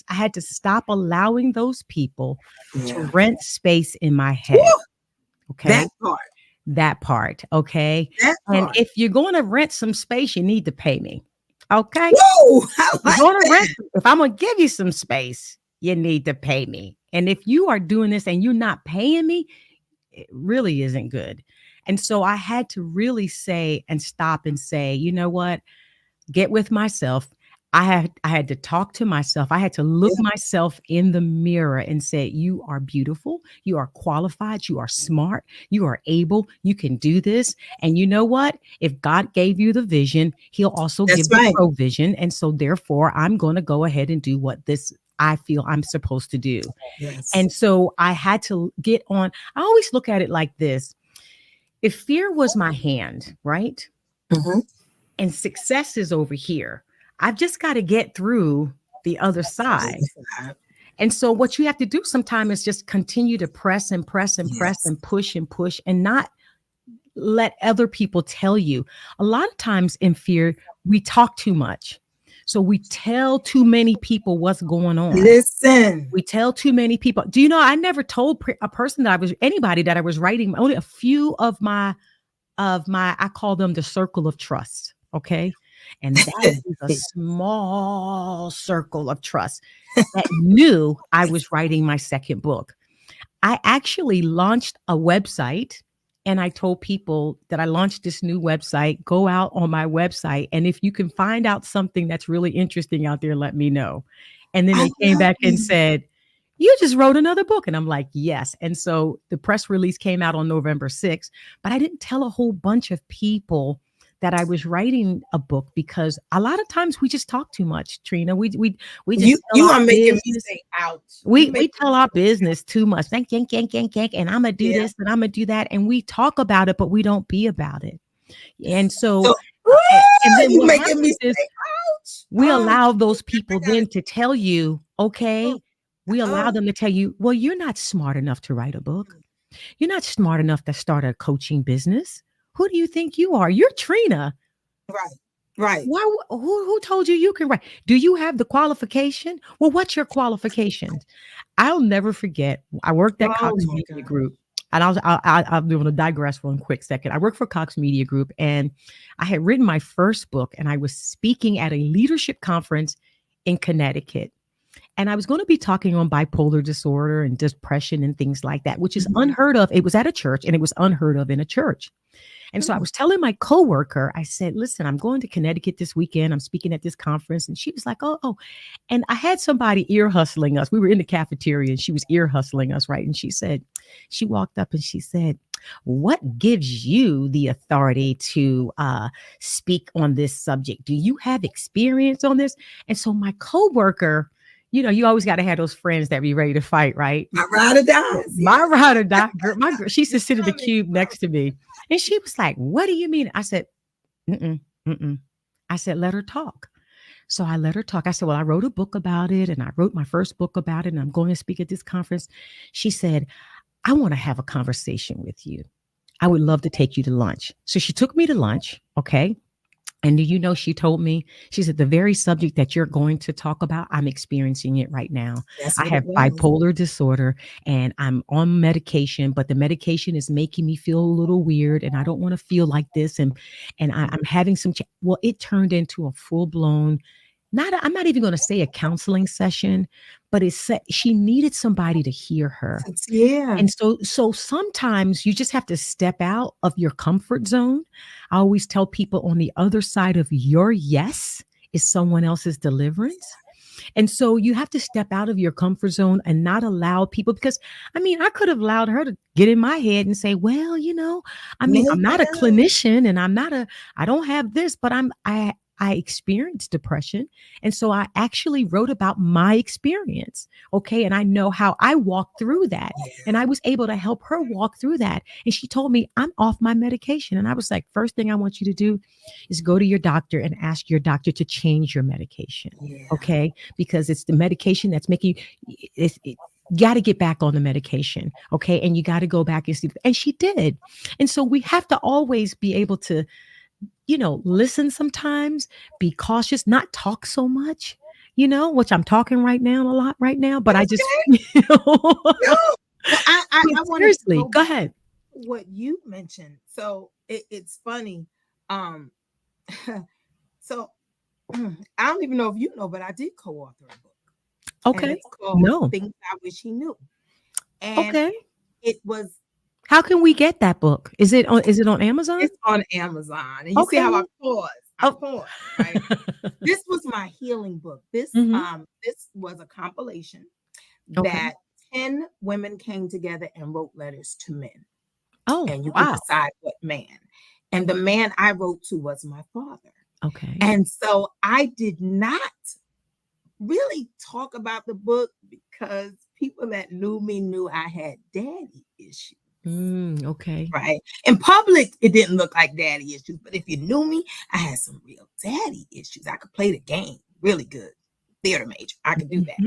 had to stop allowing those people to rent space in my head. Okay. That part. Okay. And if you're going to rent some space, you need to pay me. Okay. Whoa, if I'm going to give you some space, you need to pay me. And if you are doing this and you're not paying me, it really isn't good. And so I had to really stop and say, you know what? Get with myself. I had to talk to myself. I had to look myself in the mirror and say, you are beautiful. You are qualified. You are smart. You are able. You can do this. And you know what? If God gave you the vision, he'll also give you provision. And so therefore, I'm going to go ahead and do what I feel I'm supposed to do. Yes. And so I had to get on. I always look at it like this. If fear was my hand, right? And success is over here, I've just got to get through the other side. And so what you have to do sometimes is just continue to press and press and press and push and not let other people tell you. A lot of times in fear, we talk too much. So we tell too many people what's going on. Listen. We tell too many people. Do you know, I never told a person anybody that I was writing, only a few of my, I call them the circle of trust. Okay. And that is a small circle of trust that knew I was writing my second book. I actually launched a website and I told people that I launched this new website. Go out on my website. And if you can find out something that's really interesting out there, let me know. And then they came back and said, you just wrote another book. And I'm like, yes. And so the press release came out on November 6th, but I didn't tell a whole bunch of people that I was writing a book because a lot of times we just talk too much, Trina. We just you are making me say ouch. We tell our business too much. Yank, and I'm gonna do this and I'm gonna do that. And we talk about it, but we don't be about it. And so and then you making me say ouch. We allow those people then to tell you, okay, we allow them to tell you, well, you're not smart enough to write a book. You're not smart enough to start a coaching business. Who do you think you are? You're Trina. Right. Why? Who told you can write? Do you have the qualification? Well, what's your qualifications? I'll never forget. I worked at Cox Media Group, and I'm going to digress for a quick second. I worked for Cox Media Group, and I had written my first book, and I was speaking at a leadership conference in Connecticut. And I was going to be talking on bipolar disorder and depression and things like that, which is unheard of. It was at a church, and it was unheard of in a church. And so I was telling my coworker, I said, listen, I'm going to Connecticut this weekend. I'm speaking at this conference. And she was like, oh. And I had somebody ear hustling us. We were in the cafeteria and she was ear hustling us, right? And she walked up and she said, what gives you the authority to speak on this subject? Do you have experience on this? And so my coworker, you always got to have those friends that be ready to fight, right? My ride or die. My ride or die. My girl, she used to sit in the cube next to me. And she was like, what do you mean? I said, I said, let her talk. So I let her talk. I said, well, I wrote a book about it and I wrote my first book about it and I'm going to speak at this conference. She said, I want to have a conversation with you. I would love to take you to lunch. So she took me to lunch. Okay. And do you know, she told me, she said, the very subject that you're going to talk about, I'm experiencing it right now. That's I what it have was. bipolar disorder and I'm on medication, but the medication is making me feel a little weird and I don't want to feel like this. And I'm having some, well, it turned into a full blown, I'm not even going to say a counseling session, but she needed somebody to hear her. Yeah. And so sometimes you just have to step out of your comfort zone. I always tell people, on the other side of your yes is someone else's deliverance. And so you have to step out of your comfort zone and not allow people, because I mean, I could have allowed her to get in my head and say, well, I mean, I'm not a clinician and I don't have this, but I experienced depression. And so I actually wrote about my experience. Okay. And I know how I walked through that. And I was able to help her walk through that. And she told me, I'm off my medication. And I was like, first thing I want you to do is go to your doctor and ask your doctor to change your medication. Okay. Because it's the medication that's making you, got to get back on the medication. Okay. And you got to go back and see. And she did. And so we have to always be able to, listen sometimes, be cautious, not talk so much, which I'm talking right now a lot right now, but I just, No. Well, I want to seriously, go ahead. What you mentioned. So it's funny. So I don't even know if you know, but I did co-author a book. Okay. And it's called No. Things I Wish He Knew. And it was. How can we get that book? Is it on Amazon? It's on Amazon. And you see how I paused, right? This was my healing book. This this was a compilation that 10 women came together and wrote letters to men. Oh, and you can decide what man. And the man I wrote to was my father. Okay. And so I did not really talk about the book because people that knew me knew I had daddy issues. Okay. Right. In public, it didn't look like daddy issues. But if you knew me, I had some real daddy issues. I could play the game really good. Theater major. I could do that.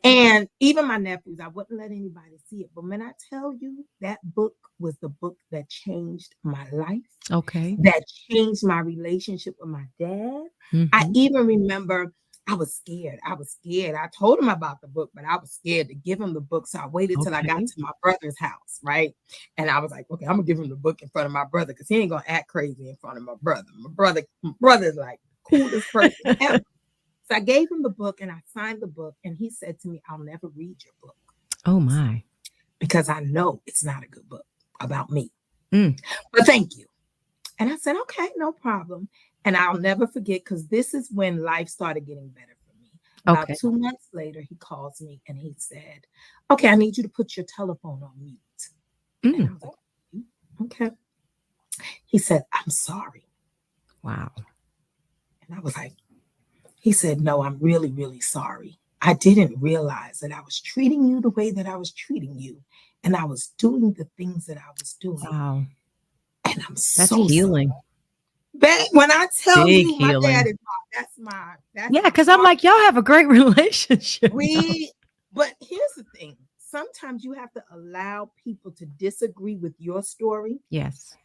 And even my nephews, I wouldn't let anybody see it. But when I tell you, that book was the book that changed my life. Okay. That changed my relationship with my dad. I even remember I was scared. I told him about the book, but I was scared to give him the book. So I waited till I got to my brother's house, right? And I was like, okay, I'm gonna give him the book in front of my brother because he ain't gonna act crazy in front of my brother. My brother's like coolest person ever. So I gave him the book and I signed the book. And he said to me, I'll never read your book. Oh my. Because I know it's not a good book about me. But thank you. And I said, okay, no problem. And I'll never forget, because this is when life started getting better for me. About 2 months later, he calls me and he said, okay, I need you to put your telephone on mute. And I was like, okay. He said, I'm sorry. Wow. And I was like, he said, no, I'm really, really sorry. I didn't realize that I was treating you the way that I was treating you. And I was doing the things that I was doing. Wow. And I'm That's so healing. When I tell Big you healing. my dad is that's yeah, because I'm like, y'all have a great relationship. But here's the thing. Sometimes you have to allow people to disagree with your story. Yes.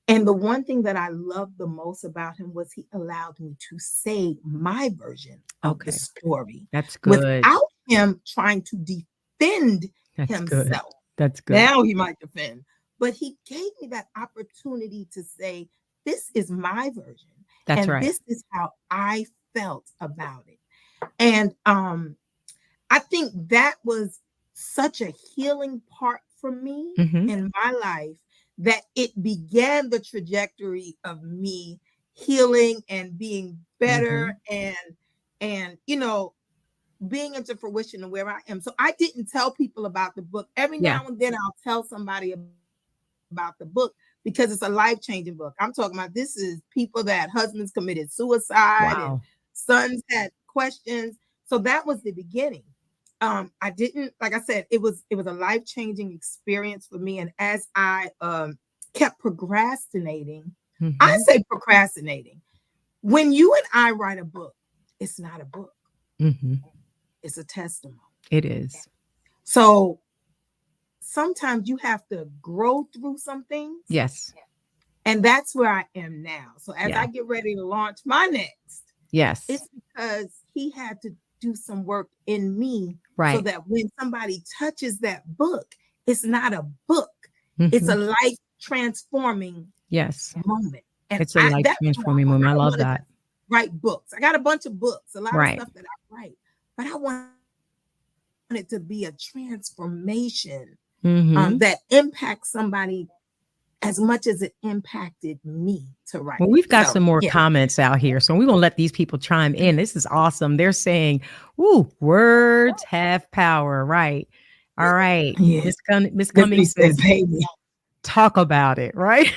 And the one thing that I loved the most about him was he allowed me to say my version of the story. That's good. Without him trying to defend himself. Good. That's good. Now he might defend. But he gave me that opportunity to say, this is my version. That's right. This is how I felt about it. And I think that was such a healing part for me in my life, that it began the trajectory of me healing and being better and being into fruition and where I am. So I didn't tell people about the book. Every now and then I'll tell somebody about the book because it's a life-changing book. I'm talking about, this is people that husbands committed suicide and sons had questions. So that was the beginning. I didn't, like I said, it was a life-changing experience for me. And as I kept procrastinating, I say procrastinating. When you and I write a book, it's not a book. It's a testimony. It is. So sometimes you have to grow through some things. Yes. And that's where I am now. So as I get ready to launch my next, it's because he had to do some work in me, so that when somebody touches that book, it's not a book. It's a life transforming moment. And it's a life transforming moment. I love that. Write books. I got a bunch of books, a lot of stuff that I write, but I want it to be a transformation that impacts somebody as much as it impacted me to write. Well, we've got some more comments out here, so we're going to let these people chime in. This is awesome. They're saying, ooh, words have power, right? All right. Miss Cummings says, talk about it, right?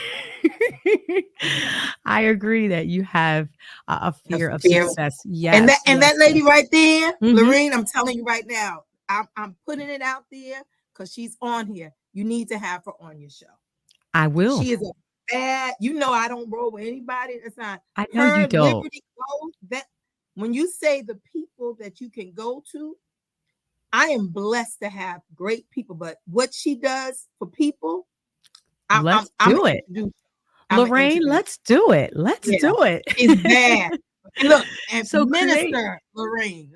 I agree that you have a fear of success. Yes. And that lady right there, Lorene, I'm telling you right now, I'm putting it out there because she's on here. You need to have her on your show. I will. She is a bad, I don't roll with anybody that's not. I know you don't. Liberty Gold, that when you say the people that you can go to, I am blessed to have great people. But what she does for people, let's do it. Lorraine, let's do it. Let's do it. It's bad. And look, and so Minister Lorraine.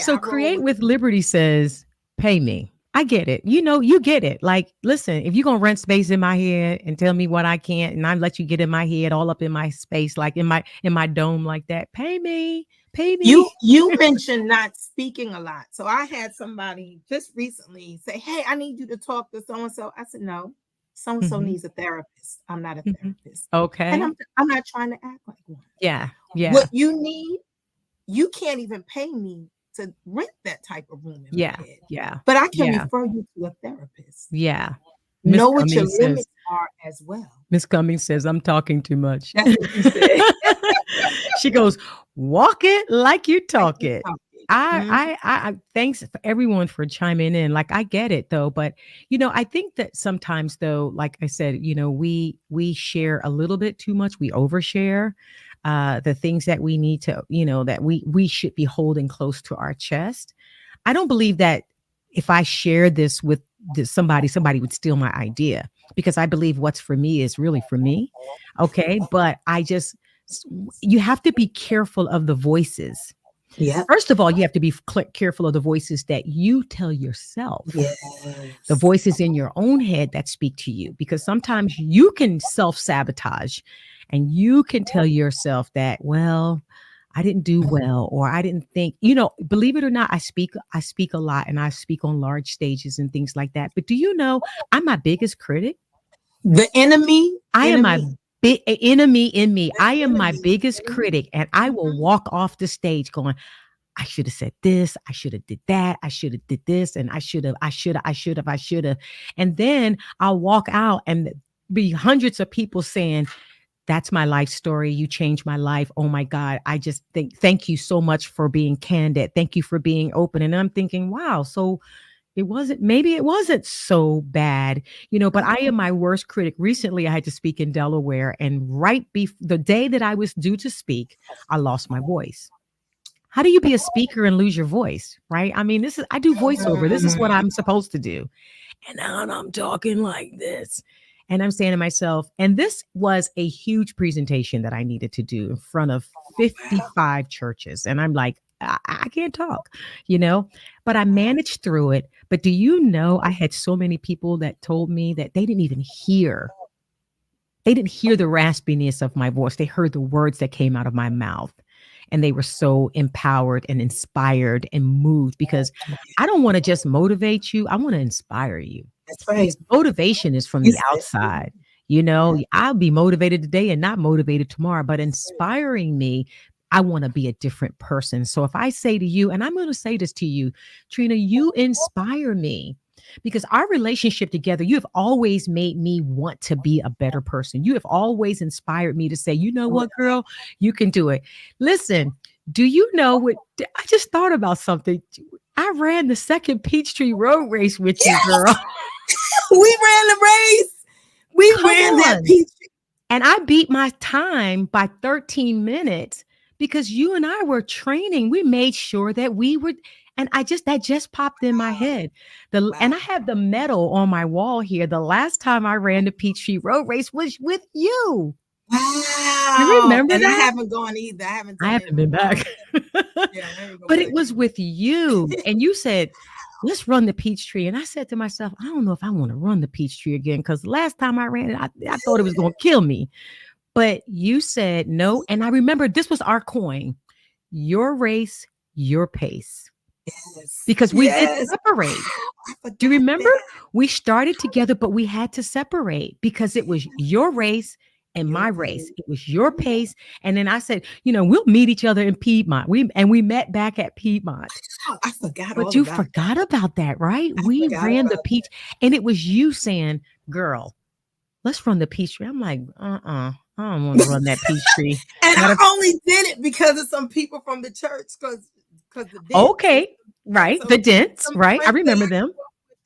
So Create with Liberty says, pay me. I get it. You get it. Like, listen, if you're going to rent space in my head and tell me what I can't, and I let you get in my head, all up in my space, like in my dome like that, pay me. You mentioned not speaking a lot. So I had somebody just recently say, hey, I need you to talk to so-and-so. I said, no, so-and-so needs a therapist. I'm not a therapist. Okay. And I'm not trying to act like one. Yeah. What you need, you can't even pay me to rent that type of room in my head. Yeah. But I can refer you to a therapist. Yeah. Know what your limits are as well. Miss Cummings says, I'm talking too much. That's what you said. She goes, walk it like you talk it. I thanks for everyone for chiming in. Like, I get it though, but I think that sometimes though, like I said, we share a little bit too much. We overshare the things that we need to, that we should be holding close to our chest. I don't believe that if I share this with somebody would steal my idea, because I believe what's for me is really for me. Okay. But you have to be careful of the voices. Yeah. First of all, you have to be careful of the voices that you tell yourself. Yes. The voices in your own head that speak to you, because sometimes you can self-sabotage and you can tell yourself that, well, I didn't do well, or I didn't think, believe it or not, I speak a lot and I speak on large stages and things like that. But do you know, I'm my biggest critic. The enemy. I am my big enemy in me. I am my biggest critic, and I will walk off the stage going, I should have said this. I should have did that. I should have did this. And I should have. And then I'll walk out and be hundreds of people saying, that's my life story. You changed my life. Oh my God. I just thank you so much for being candid. Thank you for being open. And I'm thinking, wow. So maybe it wasn't so bad, but I am my worst critic. Recently, I had to speak in Delaware, and right before the day that I was due to speak, I lost my voice. How do you be a speaker and lose your voice? Right. I mean, I do voiceover. This is what I'm supposed to do. And now I'm talking like this. And I'm saying to myself, and this was a huge presentation that I needed to do in front of 55 churches. And I'm like, I can't talk, but I managed through it. But do you know, I had so many people that told me that they didn't even hear. They didn't hear the raspiness of my voice. They heard the words that came out of my mouth. And they were so empowered and inspired and moved, because I don't want to just motivate you. I want to inspire you. That's right. Motivation is from the outside. I'll be motivated today and not motivated tomorrow, but inspiring me, I want to be a different person. So if I say to you, and I'm going to say this to you, Trina, you inspire me, because our relationship together, you have always made me want to be a better person. You have always inspired me to say, you know what, girl, you can do it. Listen, do you know what? I just thought about something. I ran the second Peachtree Road race with you, girl. We ran the race. We ran that Peachtree. And I beat my time by 13 minutes because you and I were training. We made sure that we would, And that just popped in my head. Wow. And I have the medal on my wall here. The last time I ran the Peachtree Road Race was with you. Wow. You remember that? I haven't gone either. I haven't been back. But it was with you. And you said, let's run the Peachtree. And I said to myself, I don't know if I want to run the Peachtree again, because last time I ran it, I thought it was going to kill me. But you said no. And I remember this was our coin: your race, your pace. Yes. Because we did separate. Do you remember? We started together, but we had to separate because it was your race and my race. It was your pace. And then I said, we'll meet each other in Piedmont. We met back at Piedmont. I forgot. But you forgot about that, right? We ran the Peach, and it was you saying, girl, let's run the Peachtree. I'm like, I don't want to run that Peachtree. And I only did it because of some people from the church, because the dents. Okay, right. The dents, right? I remember them.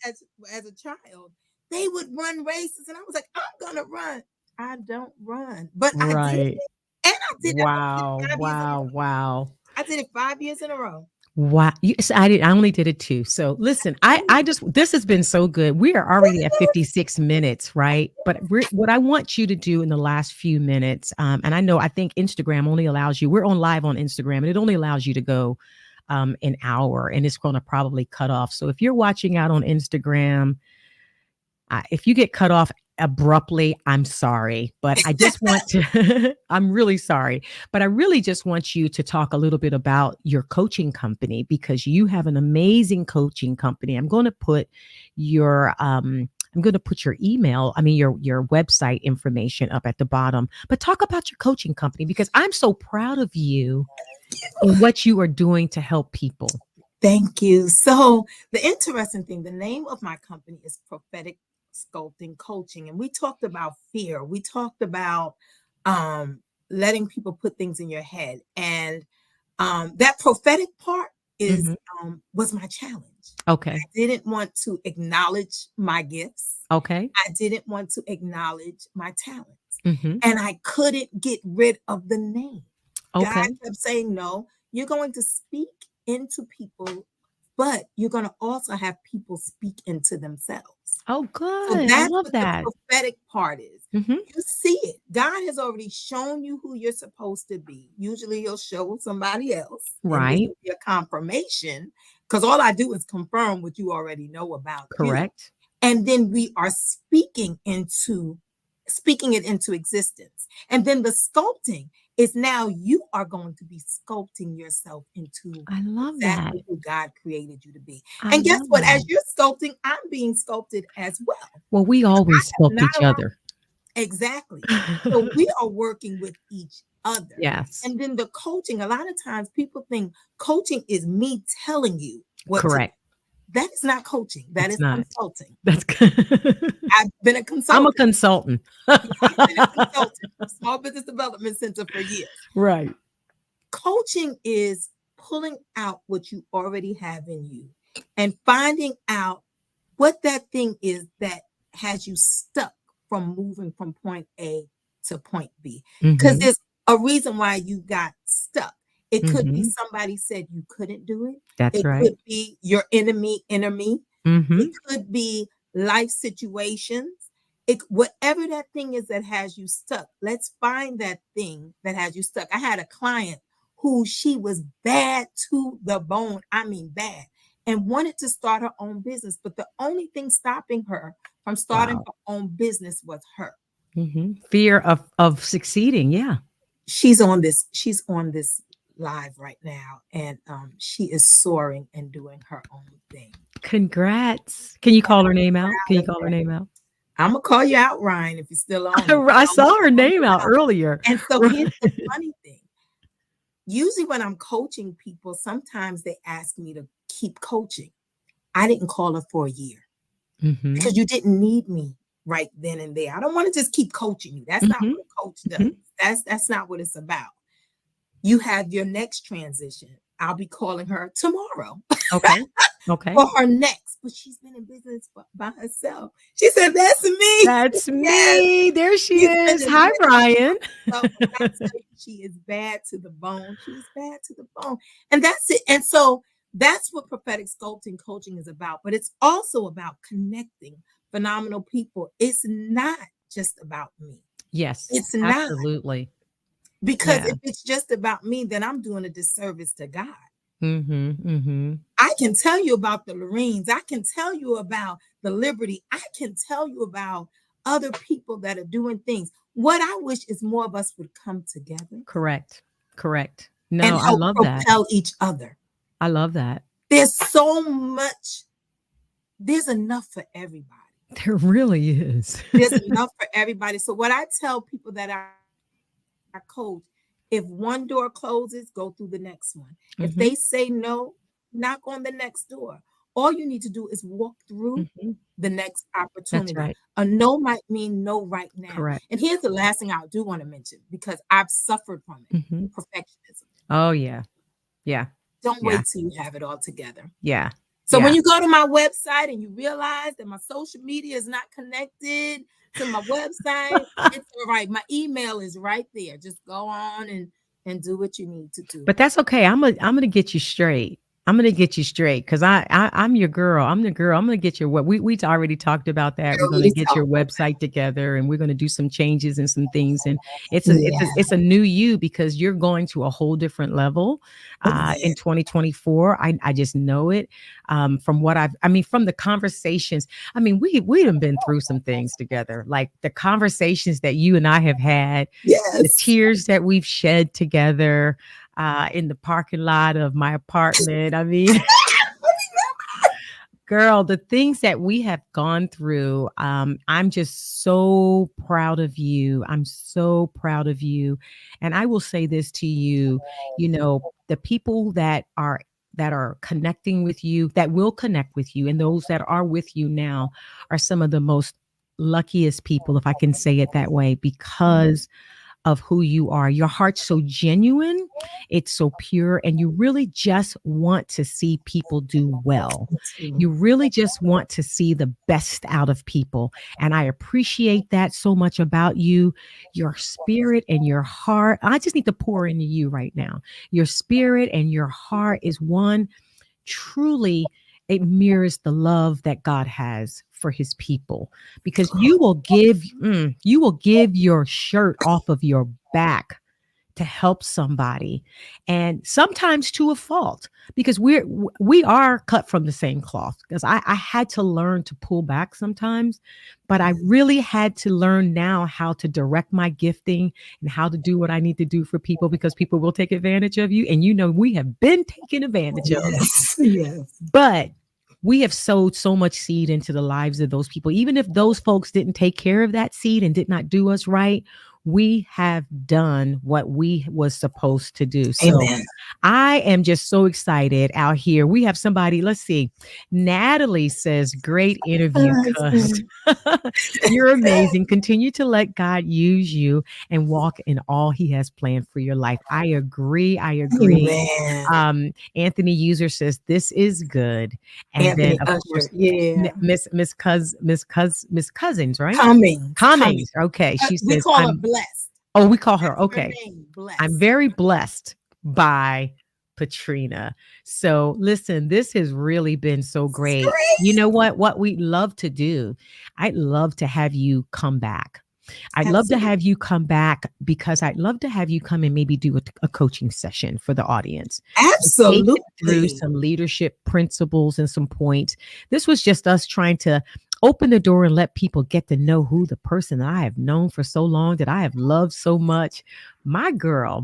As a child, they would run races, and I was like, I'm gonna run. I don't run, but I did it. And I did it. Wow. I did it 5 years in a row. Wow. I only did it 2. So listen, this has been so good. We are already at 56 minutes, right? But what I want you to do in the last few minutes, and I think Instagram only allows you, we're on live on Instagram, and it only allows you to go an hour, and it's going to probably cut off. So if you're watching out on Instagram, if you get cut off abruptly, I'm sorry, but I just want to, I'm really sorry, but I really just want you to talk a little bit about your coaching company, because you have an amazing coaching company. I'm going to put your email, your website information up at the bottom, but talk about your coaching company, because I'm so proud of you and what you are doing to help people. Thank you. So the interesting thing, the name of my company is Prophetic Sculpting Coaching, and we talked about fear. We talked about letting people put things in your head, and that prophetic part was my challenge. Okay. I didn't want to acknowledge my gifts. Okay. I didn't want to acknowledge my talents, and I couldn't get rid of the name. Okay. God kept saying, no, you're going to speak into people, but you're going to also have people speak into themselves. Oh, good. So that's I love what that. the prophetic part is. You see it. God has already shown you who you're supposed to be. Usually he'll show somebody else. Right. And be a confirmation, because all I do is confirm what you already know about. Correct. You. And then we are speaking it into existence. And then the sculpting is now you are going to be sculpting yourself into exactly who God created you to be. And guess what? As you're sculpting, I'm being sculpted as well. Well, we always sculpt each other. Exactly. So we are working with each other. Yes. And then the coaching, a lot of times people think coaching is me telling you what correct. That is not coaching. That is consulting. That's good. I've been a consultant. I'm a consultant. I've been a consultant, Small Business Development Center for years. Right. Coaching is pulling out what you already have in you and finding out what that thing is that has you stuck from moving from point A to point B. Because there's a reason why you got stuck. It could be somebody said you couldn't do it. That's right. It could be your enemy. It could be life situations. Whatever that thing is that has you stuck, let's find that thing that has you stuck. I had a client who she was bad to the bone. I mean, bad, and wanted to start her own business. But the only thing stopping her from starting her own business was her. Fear of succeeding. Yeah. She's on this live right now, and she is soaring and doing her own thing. Congrats. Can you call her name out? I'm gonna call you out, Ryan, if you're still on. I saw her name out earlier. And so here's the funny thing. Usually when I'm coaching people, sometimes they ask me to keep coaching. I didn't call her for a year because you didn't need me right then and there. I don't want to just keep coaching you. That's not what a coach does. That's not what it's about. You have your next transition. I'll be calling her tomorrow. Okay. For her next, but she's been in business by herself. She said, "That's me. That's me." There she is. Hi, Ryan. So she is bad to the bone. She's bad to the bone, and that's it. And so That's what prophetic sculpting coaching is about. But it's also about connecting phenomenal people. It's not just about me. Yes, It's not. absolutely. Because if it's just about me, then I'm doing a disservice to God. I can tell you about the Lynettes. I can tell you about the Liberty. I can tell you about other people that are doing things. What I wish is more of us would come together. Correct. And No, I help love that. propel each other. I love that. There's so much. There's enough for everybody. There really is. There's enough for everybody. So what I tell people that I coach, if one door closes, go through the next one. If they say no, knock on the next door. All you need to do is walk through the next opportunity. That's right. A no might mean no right now. Correct. And here's the last thing I do want to mention, because I've suffered from it. Perfectionism. Oh, yeah. Yeah. Don't wait till you have it all together. Yeah. So when you go to my website and you realize that my social media is not connected to my website, it's all right. My email is right there. Just go on and do what you need to do. But that's okay. I'm gonna get you straight. Because I'm your girl. I'm the girl. I'm gonna get your we already talked about that. We're gonna get your website together, and we're gonna do some changes and some things. And it's a new you, because you're going to a whole different level in 2024. I just know it from what from the conversations. We have been through some things together, like the conversations that you and I have had, the tears that we've shed together. In the parking lot of my apartment. Girl, the things that we have gone through, I'm just so proud of you. I'm so proud of you. And I will say this to you, the people that are connecting with you, that will connect with you, and those that are with you now are some of the most luckiest people, if I can say it that way, because of who you are. Your heart's so genuine, it's so pure, and you really just want to see people do well. You really just want to see the best out of people. And I appreciate that so much about you, your spirit and your heart. I just need to pour into you right now. Your spirit and your heart is one. Truly, it mirrors the love that God has for his people, because you will give your shirt off of your back to help somebody, and sometimes to a fault, because we are cut from the same cloth. Because I had to learn to pull back sometimes, but I really had to learn now how to direct my gifting and how to do what I need to do for people, because people will take advantage of you, and we have been taken advantage of. Yes. But we have sowed so much seed into the lives of those people. Even if those folks didn't take care of that seed and did not do us right, we have done what we was supposed to do. So Amen. I am just so excited out here. We have somebody, let's see. Natalie says, great interview, cuz. You're amazing. Continue to let God use you and walk in all he has planned for your life. I agree. Amen. Anthony User says, this is good. And Anthony then of course, Miss Cousins, right? Cummings. Okay. She says, we call her blessed. Oh, we call her. Okay. Blessed. I'm very blessed by Patrina. So listen, this has really been so great. You know what we'd love to do? I'd love to have you come back. I'd love to have you come back, because I'd love to have you come and maybe do a coaching session for the audience. Absolutely. Take it through some leadership principles and some points. This was just us trying to open the door and let people get to know who the person that I have known for so long, that I have loved so much. My girl.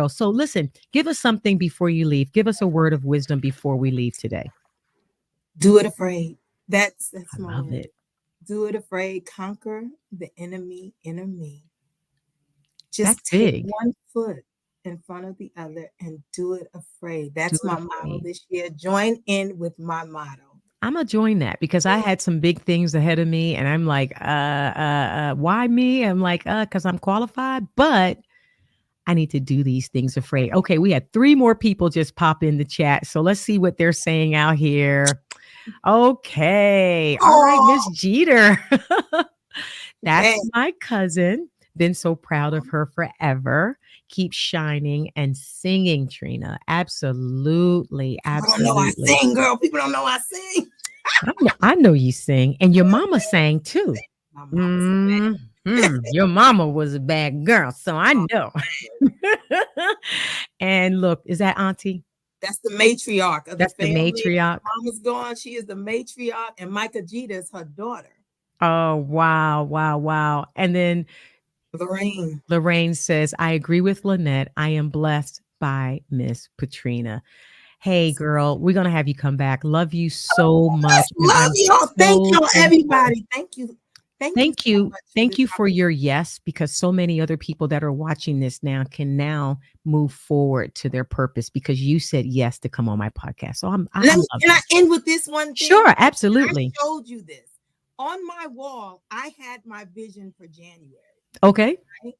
So listen, give us something before you leave. Give us a word of wisdom before we leave today. Do it afraid. That's I love it. Do it afraid. Conquer the enemy inner me. That's Just take big. one foot in front of the other and do it afraid. That's my motto this year. Join in with my motto. I'm gonna join that, because I had some big things ahead of me, and I'm like, why me? I'm like, because I'm qualified, but I need to do these things afraid. Okay, we had 3 more people just pop in the chat, so let's see what they're saying out here. Okay, all right, Miss Jeter. That's my cousin. Been so proud of her forever. Keep shining and singing, Trina. Absolutely. People don't know I sing, girl. People don't know I sing. I know you sing. And your mama sang too. My mama's Your mama was a bad girl, so I know. And look, is that Auntie? That's the matriarch of the family. The matriarch. Mama's gone. She is the matriarch, and Micah Jeter is her daughter. Oh, wow. And then Lorraine says, I agree with Lynette. I am blessed by Miss Patrina. Hey, girl, we're going to have you come back. Love you so much. Love y'all. Thank you, everybody. Thank you. Thank you for your yes, because so many other people that are watching this now can now move forward to their purpose because you said yes to come on my podcast. So can I end with this one thing? Sure, absolutely. I showed you this. On my wall, I had my vision for January. Okay. Right?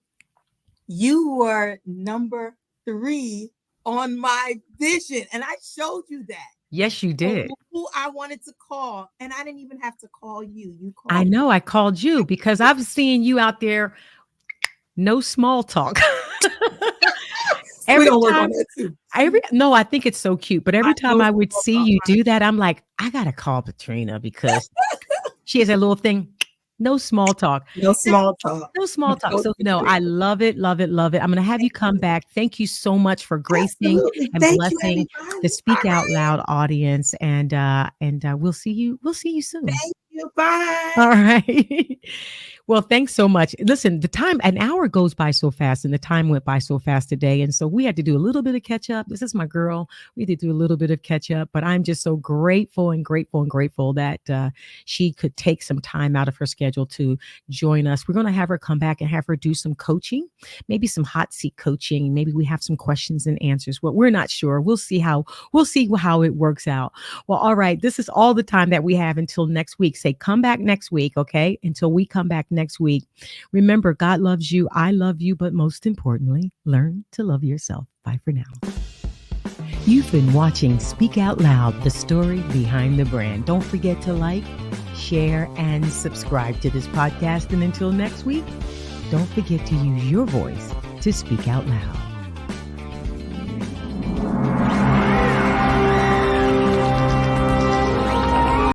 You were number 3 on my vision, and I showed you that. Yes, you did. Who I wanted to call, and I didn't even have to call you. You called. I know. I called you because I've seen you out there. No small talk. Every time, I think it's so cute. But every time I would see you do that, I'm like, I gotta call Patrina because she has a little thing. No small talk. No small talk. So no, I love it. I'm going to have you come back. Thank you so much for gracing and blessing the Speak Out Loud audience. And we'll see you soon. Thank you. Bye. All right. Well, thanks so much. Listen, an hour goes by so fast, and the time went by so fast today. And so we had to do a little bit of catch up. This is my girl. We had to do a little bit of catch up, but I'm just so grateful that she could take some time out of her schedule to join us. We're going to have her come back and have her do some coaching, maybe some hot seat coaching. Maybe we have some questions and answers. Well, we're not sure. We'll see how it works out. Well, all right. This is all the time that we have until next week. Say, come back next week. Okay. Until we come back next week. Remember, God loves you. I love you. But most importantly, learn to love yourself. Bye for now. You've been watching Speak Out Loud, the story behind the brand. Don't forget to like, share, and subscribe to this podcast. And until next week, don't forget to use your voice to speak out loud.